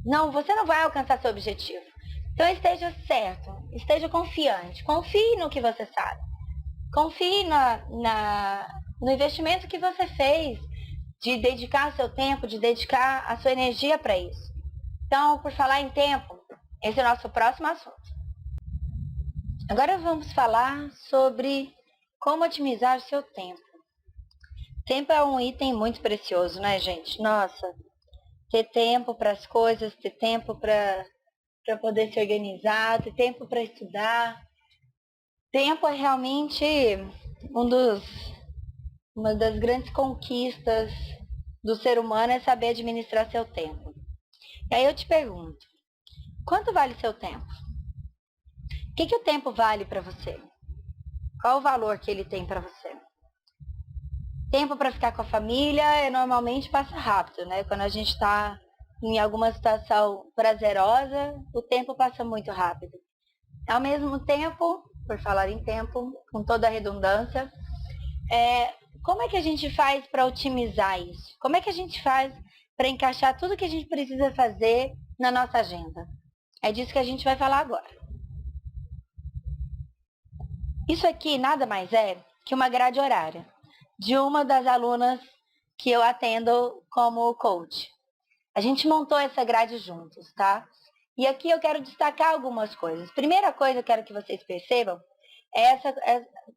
Não, você não vai alcançar seu objetivo. Então esteja certo, esteja confiante, confie no que você sabe. Confie no investimento que você fez, de dedicar seu tempo, de dedicar a sua energia para isso. Então, por falar em tempo, esse é o nosso próximo assunto. Agora vamos falar sobre como otimizar o seu tempo. Tempo é um item muito precioso, né, gente? Nossa, ter tempo para as coisas, ter tempo para poder se organizar, ter tempo para estudar. Tempo é realmente uma das grandes conquistas do ser humano é saber administrar seu tempo. E aí eu te pergunto, quanto vale seu tempo? O que o tempo vale para você? Qual o valor que ele tem para você? Tempo para ficar com a família normalmente passa rápido, né? Quando a gente está em alguma situação prazerosa, o tempo passa muito rápido. Ao mesmo tempo, por falar em tempo, com toda a redundância, como é que a gente faz para otimizar isso? Como é que a gente faz para encaixar tudo que a gente precisa fazer na nossa agenda? É disso que a gente vai falar agora. Isso aqui nada mais é que uma grade horária de uma das alunas que eu atendo como coach. A gente montou essa grade juntos, tá? E aqui eu quero destacar algumas coisas. Primeira coisa que eu quero que vocês percebam é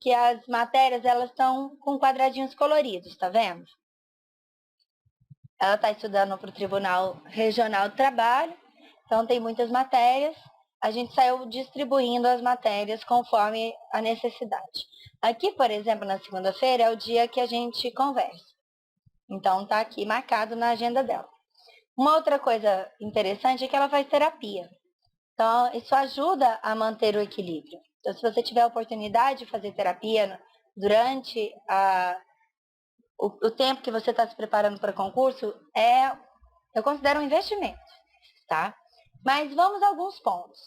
que as matérias elas estão com quadradinhos coloridos, tá vendo? Ela está estudando para o Tribunal Regional do Trabalho, então tem muitas matérias. A gente saiu distribuindo as matérias conforme a necessidade. Aqui, por exemplo, na segunda-feira é o dia que a gente conversa. Então tá aqui marcado na agenda dela. Uma outra coisa interessante é que ela faz terapia. Então, isso ajuda a manter o equilíbrio. Então, se você tiver a oportunidade de fazer terapia durante o tempo que você está se preparando para concurso, eu considero um investimento, tá? Mas vamos a alguns pontos.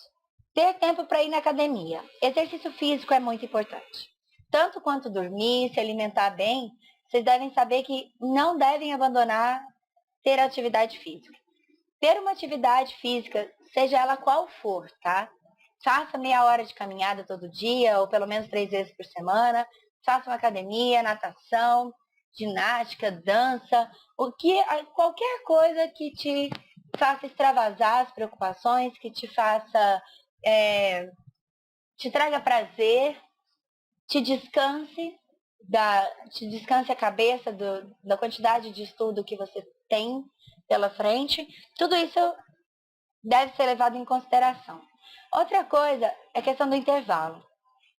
Ter tempo para ir na academia. Exercício físico é muito importante. Tanto quanto dormir, se alimentar bem, vocês devem saber que não devem abandonar ter atividade física. Ter uma atividade física, seja ela qual for, tá? Faça meia hora de caminhada todo dia, ou pelo menos 3 vezes por semana. Faça uma academia, natação, ginástica, dança, qualquer coisa que te faça extravasar as preocupações, que te faça, te traga prazer, te descanse a cabeça da quantidade de estudo que você tem pela frente. Tudo isso deve ser levado em consideração. Outra coisa é a questão do intervalo.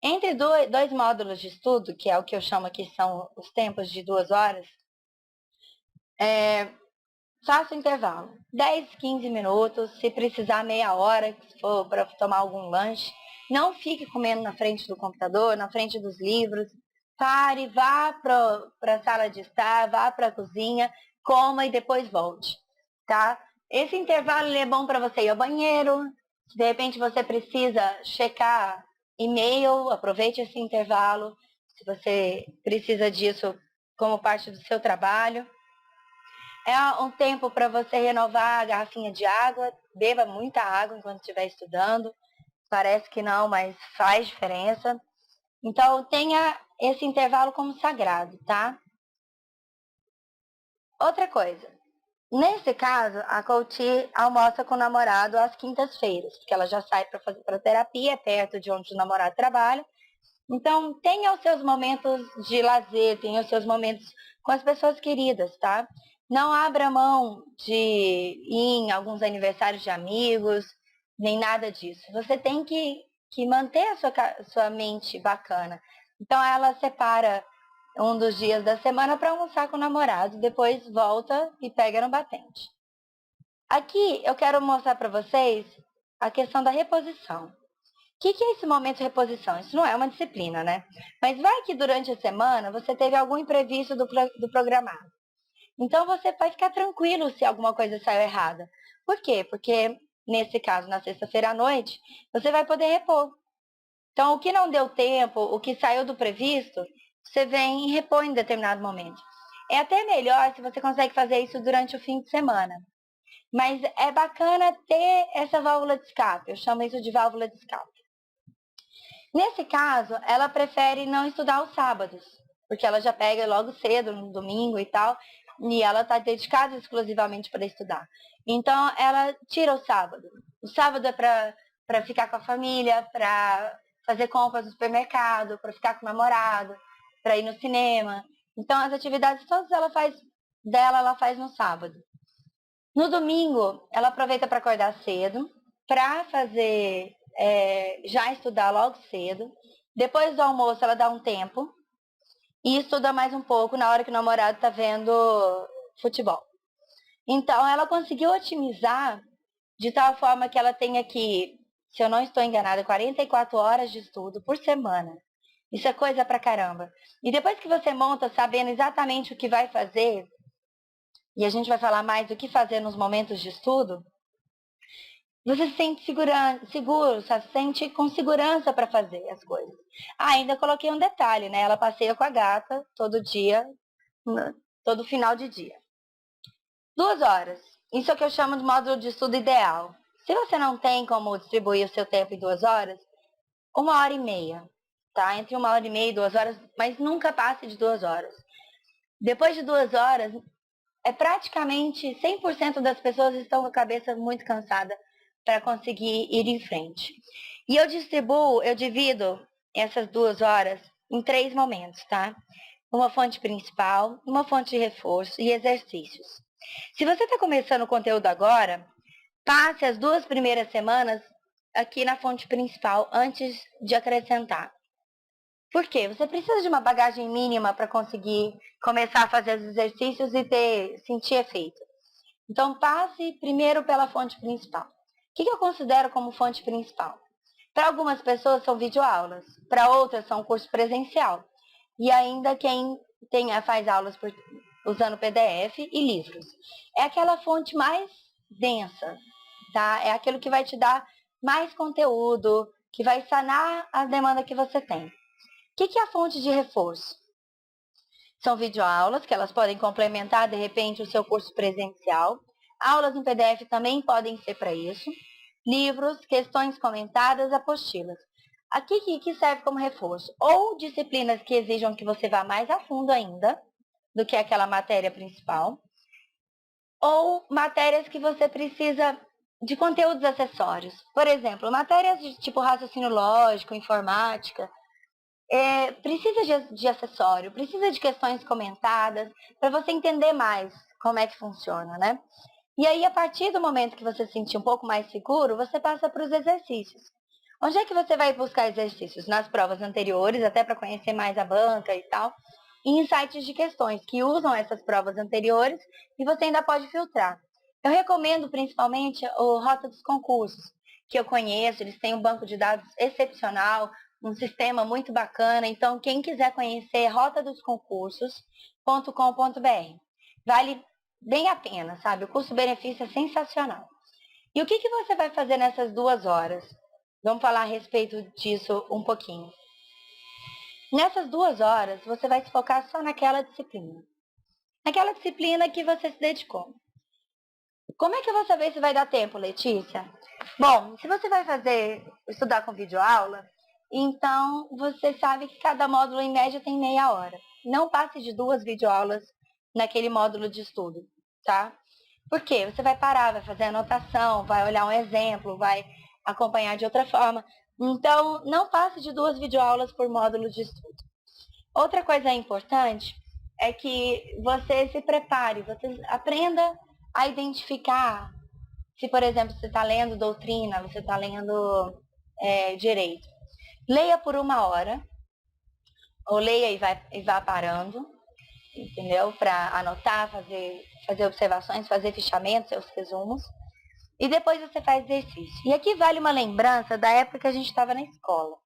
Entre dois módulos de estudo, que é o que eu chamo aqui são os tempos de 2 horas, faça o intervalo. 10, 15 minutos, se precisar meia hora, se for para tomar algum lanche. Não fique comendo na frente do computador, na frente dos livros. Pare, vá para a sala de estar, vá para a cozinha, coma e depois volte, tá? Esse intervalo é bom para você ir ao banheiro. Se de repente você precisa checar e-mail, aproveite esse intervalo. Se você precisa disso como parte do seu trabalho. É um tempo para você renovar a garrafinha de água. Beba muita água enquanto estiver estudando. Parece que não, mas faz diferença. Então, tenha esse intervalo como sagrado, tá? Outra coisa. Nesse caso, a coach almoça com o namorado às quintas-feiras, porque ela já sai para terapia, perto de onde o namorado trabalha. Então, tenha os seus momentos de lazer, tenha os seus momentos com as pessoas queridas, tá? Não abra mão de ir em alguns aniversários de amigos, nem nada disso. Você tem que manter a sua mente bacana. Então, ela separa um dos dias da semana para almoçar com o namorado, depois volta e pega no batente. Aqui eu quero mostrar para vocês a questão da reposição. O que é esse momento de reposição? Isso não é uma disciplina, né? Mas vai que durante a semana você teve algum imprevisto do programado. Então você vai ficar tranquilo se alguma coisa saiu errada. Por quê? Porque, nesse caso, na sexta-feira à noite, você vai poder repor. Então, o que não deu tempo, o que saiu do previsto, você vem e repõe em determinado momento. É até melhor se você consegue fazer isso durante o fim de semana. Mas é bacana ter essa válvula de escape. Eu chamo isso de válvula de escape. Nesse caso, ela prefere não estudar aos sábados, porque ela já pega logo cedo, no domingo e tal, e ela está dedicada exclusivamente para estudar. Então, ela tira o sábado. O sábado é para ficar com a família, para fazer compras no supermercado, para ficar com o namorado, para ir no cinema. Então, as atividades todas ela faz no sábado. No domingo, ela aproveita para acordar cedo, para fazer, já estudar logo cedo. Depois do almoço, ela dá um tempo e estuda mais um pouco na hora que o namorado está vendo futebol. Então, ela conseguiu otimizar de tal forma que ela tem aqui, se eu não estou enganada, 44 horas de estudo por semana. Isso é coisa pra caramba. E depois que você monta sabendo exatamente o que vai fazer, e a gente vai falar mais do que fazer nos momentos de estudo, você se sente seguro, se sente com segurança para fazer as coisas. Ainda coloquei um detalhe, né? Ela passeia com a gata todo dia, todo final de dia. 2 horas. Isso é o que eu chamo de módulo de estudo ideal. Se você não tem como distribuir o seu tempo em 2 horas, 1h30, tá? Entre 1h30 e 2 horas, mas nunca passe de 2 horas. Depois de 2 horas, praticamente 100% das pessoas estão com a cabeça muito cansada para conseguir ir em frente. E eu divido essas 2 horas em 3 momentos, tá? Uma fonte principal, uma fonte de reforço e exercícios. Se você está começando o conteúdo agora, passe as 2 primeiras semanas aqui na fonte principal antes de acrescentar. Por quê? Você precisa de uma bagagem mínima para conseguir começar a fazer os exercícios e sentir efeito. Então, passe primeiro pela fonte principal. O que eu considero como fonte principal? Para algumas pessoas são videoaulas, para outras são curso presencial. E ainda quem faz aulas usando PDF e livros. É aquela fonte mais densa, tá? É aquilo que vai te dar mais conteúdo, que vai sanar a demanda que você tem. O que é a fonte de reforço? São videoaulas, que elas podem complementar, de repente, o seu curso presencial. Aulas em PDF também podem ser para isso. Livros, questões comentadas, apostilas. Aqui que serve como reforço. Ou disciplinas que exijam que você vá mais a fundo ainda do que aquela matéria principal. Ou matérias que você precisa de conteúdos acessórios. Por exemplo, matérias de tipo raciocínio lógico, informática. Precisa de acessório, precisa de questões comentadas, para você entender mais como é que funciona, né? E aí, a partir do momento que você se sentir um pouco mais seguro, você passa para os exercícios. Onde é que você vai buscar exercícios? Nas provas anteriores, até para conhecer mais a banca e tal, e em sites de questões que usam essas provas anteriores e você ainda pode filtrar. Eu recomendo principalmente o Rota dos Concursos, que eu conheço, eles têm um banco de dados excepcional, um sistema muito bacana. Então, quem quiser conhecer, rotadosconcursos.com.br. Vale bem a pena, sabe? O custo-benefício é sensacional. E o que você vai fazer nessas 2 horas? Vamos falar a respeito disso um pouquinho. Nessas 2 horas, você vai se focar só naquela disciplina. Naquela disciplina que você se dedicou. Como é que eu vou saber se vai dar tempo, Letícia? Bom, se você vai estudar com videoaula, então você sabe que cada módulo em média tem meia hora. Não passe de 2 videoaulas naquele módulo de estudo, tá? Por quê? Você vai parar, vai fazer anotação, vai olhar um exemplo, vai acompanhar de outra forma. Então, não passe de 2 videoaulas por módulo de estudo. Outra coisa importante é que você se prepare, você aprenda a identificar se, por exemplo, você está lendo doutrina, você está lendo direito. Leia por 1 hora, ou leia e vá parando, entendeu? Para anotar, fazer observações, fazer fichamentos, seus resumos. E depois você faz exercício. E aqui vale uma lembrança da época que a gente estava na escola.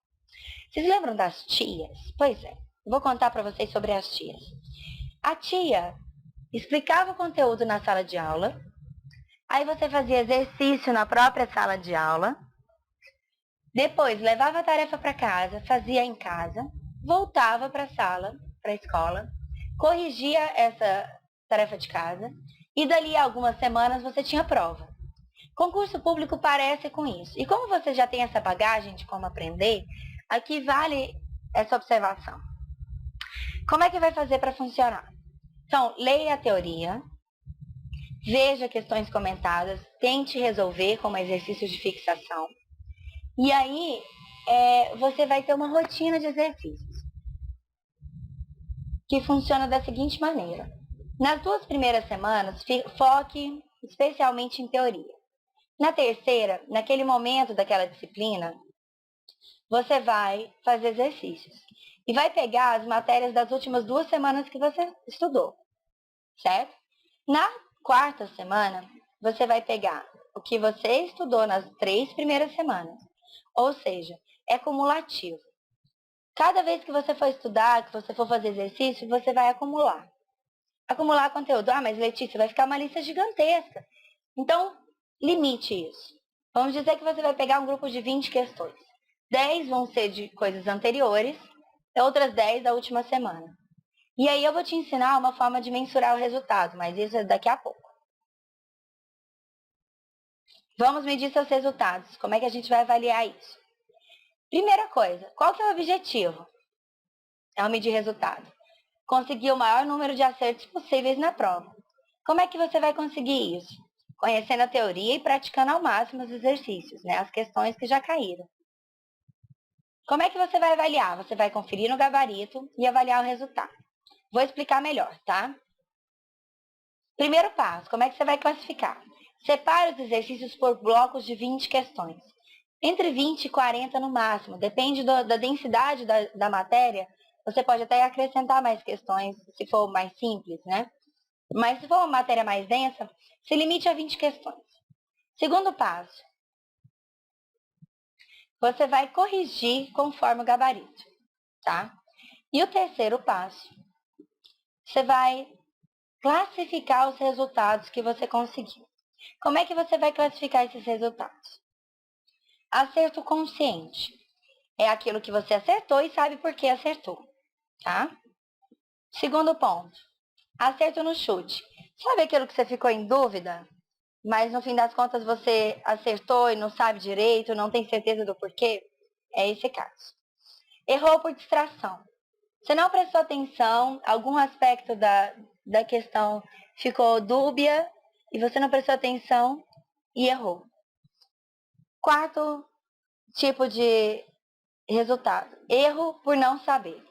Vocês lembram das tias? Pois é, vou contar para vocês sobre as tias. A tia explicava o conteúdo na sala de aula, aí você fazia exercício na própria sala de aula, depois levava a tarefa para casa, fazia em casa, voltava para a sala, para a escola, corrigia essa tarefa de casa e dali a algumas semanas você tinha prova. Concurso público parece com isso. E como você já tem essa bagagem de como aprender, aqui vale essa observação. Como é que vai fazer para funcionar? Então, leia a teoria, veja questões comentadas, tente resolver como exercícios de fixação. E aí, você vai ter uma rotina de exercícios que funciona da seguinte maneira. Nas 2 primeiras semanas, foque especialmente em teoria. Na terceira, naquele momento daquela disciplina, você vai fazer exercícios. E vai pegar as matérias das últimas 2 semanas que você estudou, certo? Na 4ª semana, você vai pegar o que você estudou nas 3 primeiras semanas. Ou seja, é cumulativo. Cada vez que você for estudar, que você for fazer exercício, você vai acumular. Acumular conteúdo. Ah, mas Letícia, vai ficar uma lista gigantesca. Então, limite isso. Vamos dizer que você vai pegar um grupo de 20 questões. 10 vão ser de coisas anteriores, outras 10 da última semana. E aí eu vou te ensinar uma forma de mensurar o resultado, mas isso é daqui a pouco. Vamos medir seus resultados. Como é que a gente vai avaliar isso? Primeira coisa, qual que é o objetivo ao medir resultado? Conseguir o maior número de acertos possíveis na prova. Como é que você vai conseguir isso? Conhecendo a teoria e praticando ao máximo os exercícios, né? As questões que já caíram. Como é que você vai avaliar? Você vai conferir no gabarito e avaliar o resultado. Vou explicar melhor, tá? Primeiro passo, como é que você vai classificar? Separe os exercícios por blocos de 20 questões. Entre 20 e 40 no máximo, depende da densidade da matéria, você pode até acrescentar mais questões, se for mais simples, né? Mas se for uma matéria mais densa, se limite a 20 questões. Segundo passo, você vai corrigir conforme o gabarito, tá? E o terceiro passo, você vai classificar os resultados que você conseguiu. Como é que você vai classificar esses resultados? Acerto consciente. É aquilo que você acertou e sabe por que acertou, tá? Segundo ponto, acerto no chute. Sabe aquilo que você ficou em dúvida, mas no fim das contas você acertou e não sabe direito, não tem certeza do porquê? É esse caso. Errou por distração. Você não prestou atenção, algum aspecto da questão ficou dúbia e você não prestou atenção e errou. Quarto tipo de resultado, erro por não saber.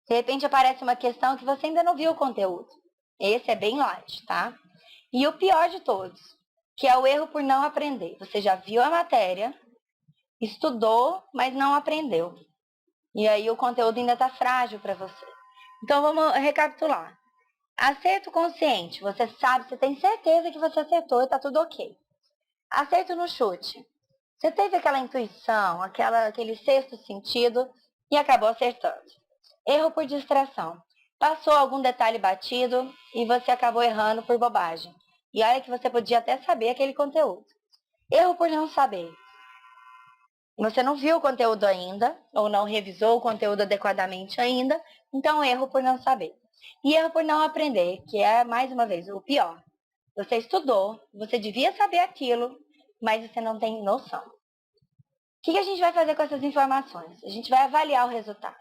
De repente aparece uma questão que você ainda não viu o conteúdo. Esse é bem light, tá? E o pior de todos, que é o erro por não aprender. Você já viu a matéria, estudou, mas não aprendeu. E aí o conteúdo ainda está frágil para você. Então vamos recapitular. Acerto consciente, você sabe, você tem certeza que você acertou e está tudo ok. Acerto no chute. Você teve aquela intuição, aquele sexto sentido e acabou acertando. Erro por distração. Passou algum detalhe batido e você acabou errando por bobagem. E olha que você podia até saber aquele conteúdo. Erro por não saber. Você não viu o conteúdo ainda, ou não revisou o conteúdo adequadamente ainda, então erro por não saber. E erro por não aprender, que é, mais uma vez, o pior. Você estudou, você devia saber aquilo, mas você não tem noção. O que a gente vai fazer com essas informações? A gente vai avaliar o resultado.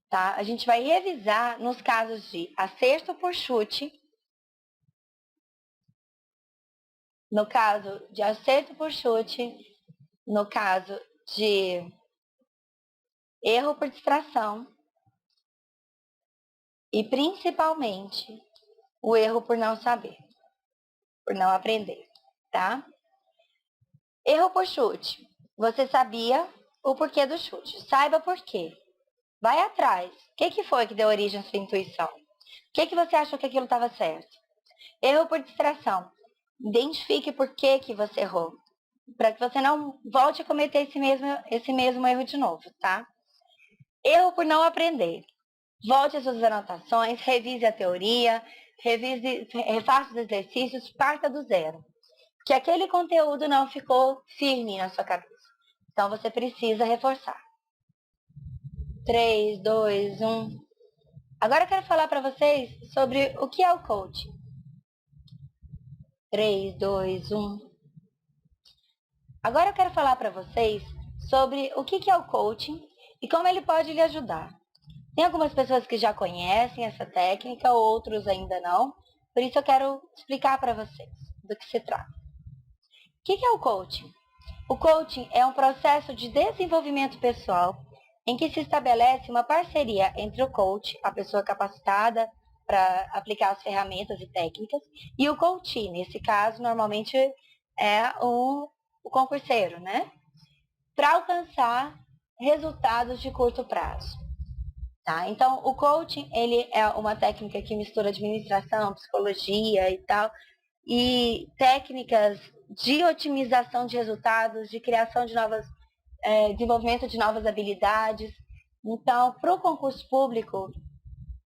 Tá? A gente vai revisar nos casos de acerto por chute, no caso de acerto por chute, no caso de erro por distração e principalmente o erro por não saber, por não aprender, tá? Erro por chute. Você sabia o porquê do chute. Saiba por quê. Vai atrás. O que foi que deu origem à sua intuição? O que você achou que aquilo estava certo? Erro por distração. Identifique por que você errou. Para que você não volte a cometer esse mesmo erro de novo, tá? Erro por não aprender. Volte às suas anotações, revise a teoria, refaça os exercícios, parta do zero. Que aquele conteúdo não ficou firme na sua cabeça. Então você precisa reforçar. 3, 2, 1. Agora eu quero falar para vocês sobre o que é o coaching. 3, 2, 1. Agora eu quero falar para vocês sobre o que é o coaching e como ele pode lhe ajudar. Tem algumas pessoas que já conhecem essa técnica, outros ainda não. Por isso eu quero explicar para vocês do que se trata. O que é o coaching? O coaching é um processo de desenvolvimento pessoal em que se estabelece uma parceria entre o coach, a pessoa capacitada para aplicar as ferramentas e técnicas, e o coachee, nesse caso, normalmente é o concurseiro, né? Para alcançar resultados de curto prazo. Tá? Então, o coaching, ele é uma técnica que mistura administração, psicologia e tal, e técnicas de otimização de resultados, de criação de desenvolvimento de novas habilidades. Então, para o concurso público,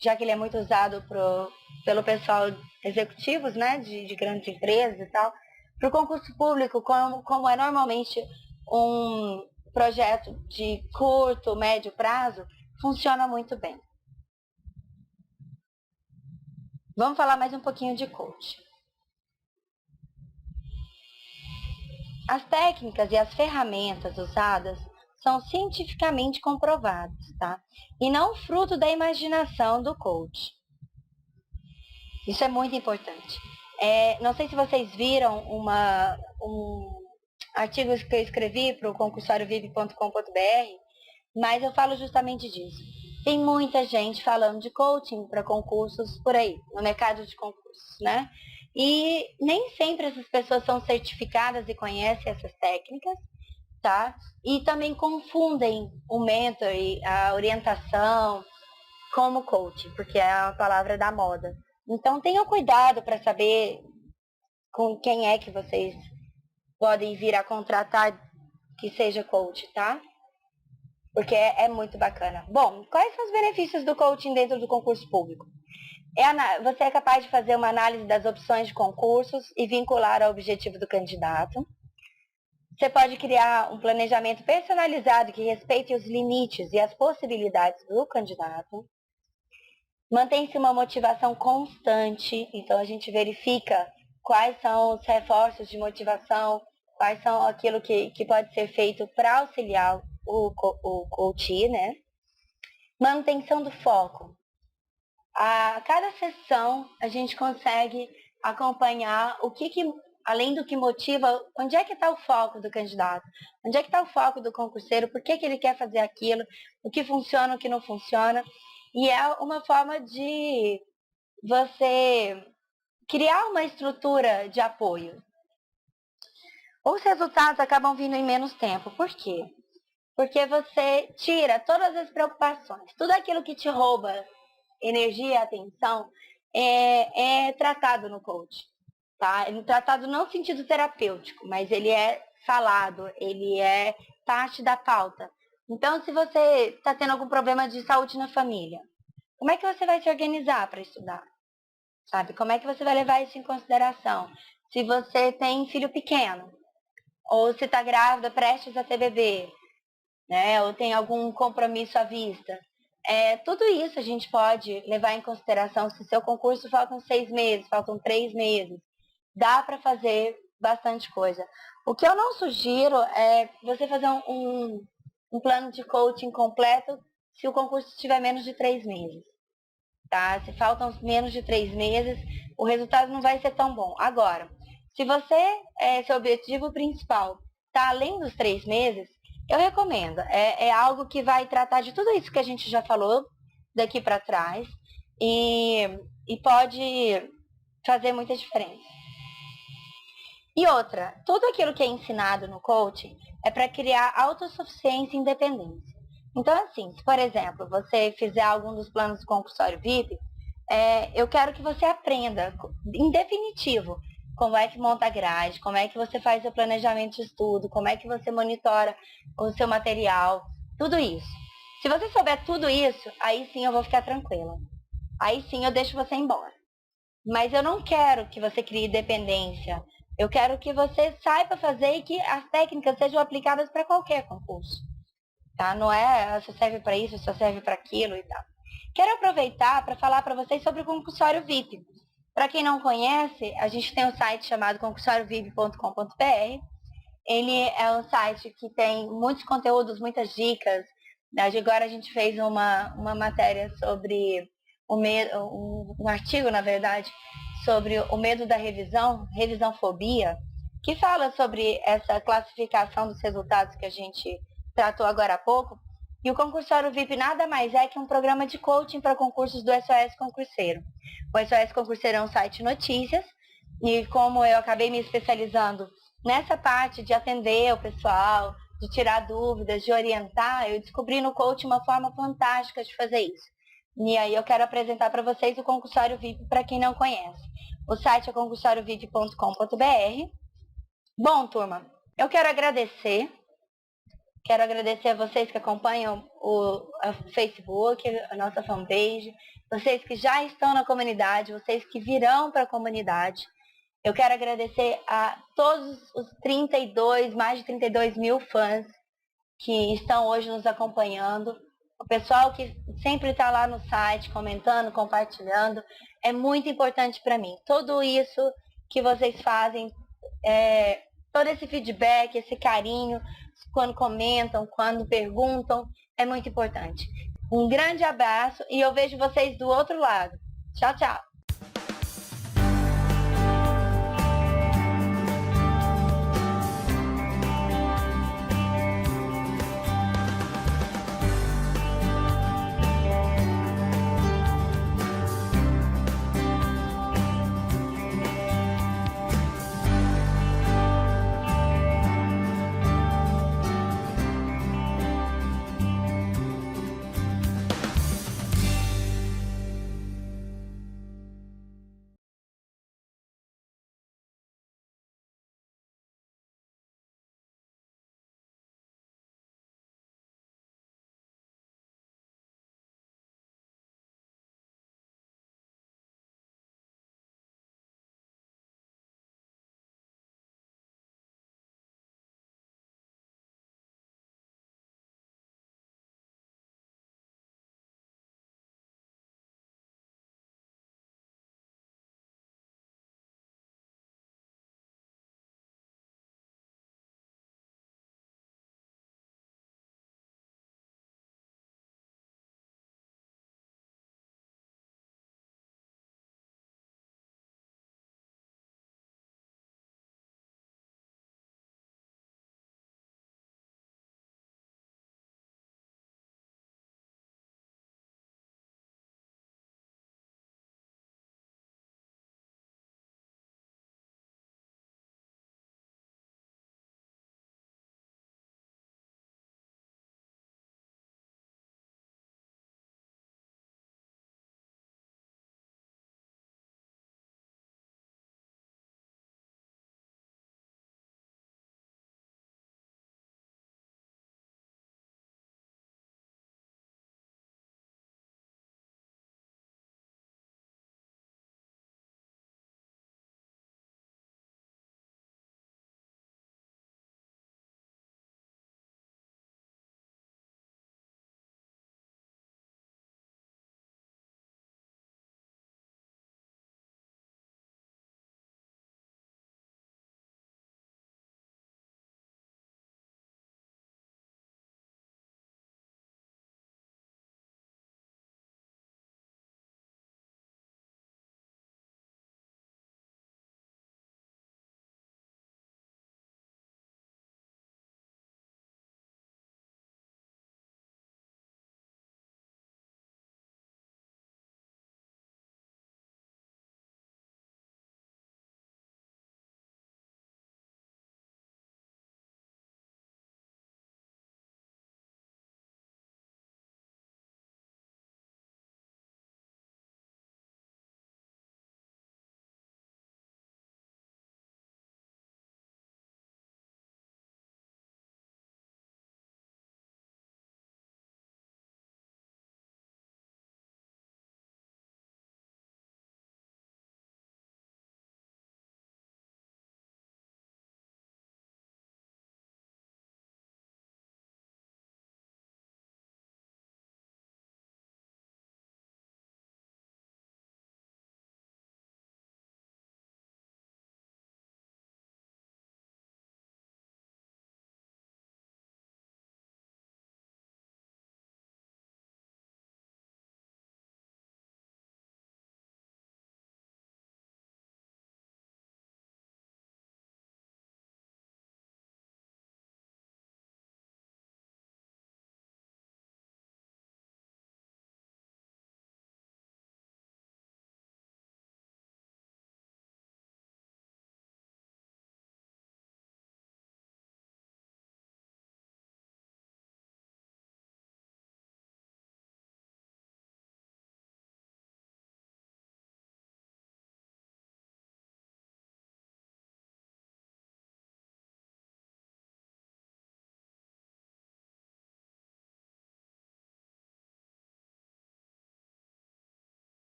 já que ele é muito usado pelo pessoal executivos, né, de grandes empresas e tal, para o concurso público, como é normalmente um projeto de curto, médio prazo, funciona muito bem. Vamos falar mais um pouquinho de coaching. As técnicas e as ferramentas usadas são cientificamente comprovadas, tá? E não fruto da imaginação do coach. Isso é muito importante. Não sei se vocês viram um artigo que eu escrevi para o concursoriovip.com.br, mas eu falo justamente disso. tem muita gente falando de coaching para concursos por aí, no mercado de concursos, né? E nem sempre essas pessoas são certificadas e conhecem essas técnicas, tá? E também confundem o mentor e a orientação como coaching, porque é a palavra da moda. Então tenham cuidado para saber com quem é que vocês podem vir a contratar que seja coach, tá? Porque é muito bacana. Bom, quais são os benefícios do coaching dentro do concurso público? Você é capaz de fazer uma análise das opções de concursos e vincular ao objetivo do candidato. Você pode criar um planejamento personalizado que respeite os limites e as possibilidades do candidato. Mantém-se uma motivação constante, então a gente verifica quais são os reforços de motivação, quais são aquilo que pode ser feito para auxiliar o coach, né? Manutenção do foco. A cada sessão a gente consegue acompanhar o que além do que motiva, onde é que está o foco do candidato, onde é que está o foco do concurseiro, por que ele quer fazer aquilo, o que funciona, o que não funciona. E é uma forma de você criar uma estrutura de apoio. Os resultados acabam vindo em menos tempo. Por quê? Porque você tira todas as preocupações, tudo aquilo que te rouba energia e atenção é tratado no coach. Tá? Ele é tratado não no sentido terapêutico, mas ele é falado, ele é parte da pauta. Então, se você está tendo algum problema de saúde na família, como é que você vai se organizar para estudar? Sabe? Como é que você vai levar isso em consideração? Se você tem filho pequeno, ou se está grávida, prestes a ter bebê, né? Ou tem algum compromisso à vista. Tudo isso a gente pode levar em consideração. Se seu concurso faltam 6 meses, faltam 3 meses, dá para fazer bastante coisa. O que eu não sugiro é você fazer um plano de coaching completo se o concurso tiver menos de 3 meses. Tá? Se faltam menos de 3 meses, o resultado não vai ser tão bom. Agora, se seu objetivo principal está além dos 3 meses, eu recomendo. É algo que vai tratar de tudo isso que a gente já falou daqui para trás e pode fazer muita diferença. E outra, tudo aquilo que é ensinado no coaching é para criar autossuficiência e independência. Então, assim, se, por exemplo, você fizer algum dos planos do concursório VIP, eu quero que você aprenda, em definitivo, como é que monta a grade, como é que você faz o planejamento de estudo, como é que você monitora o seu material, tudo isso. Se você souber tudo isso, aí sim eu vou ficar tranquila. Aí sim eu deixo você embora. Mas eu não quero que você crie dependência. Eu quero que você saiba fazer e que as técnicas sejam aplicadas para qualquer concurso. Tá? Não é só serve para isso, só serve para aquilo e tal. Quero aproveitar para falar para vocês sobre o concursório VIP. Para quem não conhece, a gente tem um site chamado concursorioVIP.com.br. Ele é um site que tem muitos conteúdos, muitas dicas. Agora a gente fez uma matéria sobre um artigo, na verdade, sobre o medo da revisãofobia, que fala sobre essa classificação dos resultados que a gente tratou agora há pouco. E o Concursório VIP nada mais é que um programa de coaching para concursos do SOS Concurseiro. O SOS Concurseiro é um site de notícias, e como eu acabei me especializando nessa parte de atender o pessoal, de tirar dúvidas, de orientar, eu descobri no coaching uma forma fantástica de fazer isso. E aí eu quero apresentar para vocês o Concursório VIP para quem não conhece. O site é concursorioVIP.com.br. Bom, turma, eu quero agradecer a vocês que acompanham o Facebook, a nossa fanpage, vocês que já estão na comunidade, vocês que virão para a comunidade. Eu quero agradecer a todos os mais de 32 mil fãs que estão hoje nos acompanhando. O pessoal que sempre está lá no site, comentando, compartilhando, é muito importante para mim. Tudo isso que vocês fazem, todo esse feedback, esse carinho, quando comentam, quando perguntam, é muito importante. Um grande abraço e eu vejo vocês do outro lado. Tchau, tchau!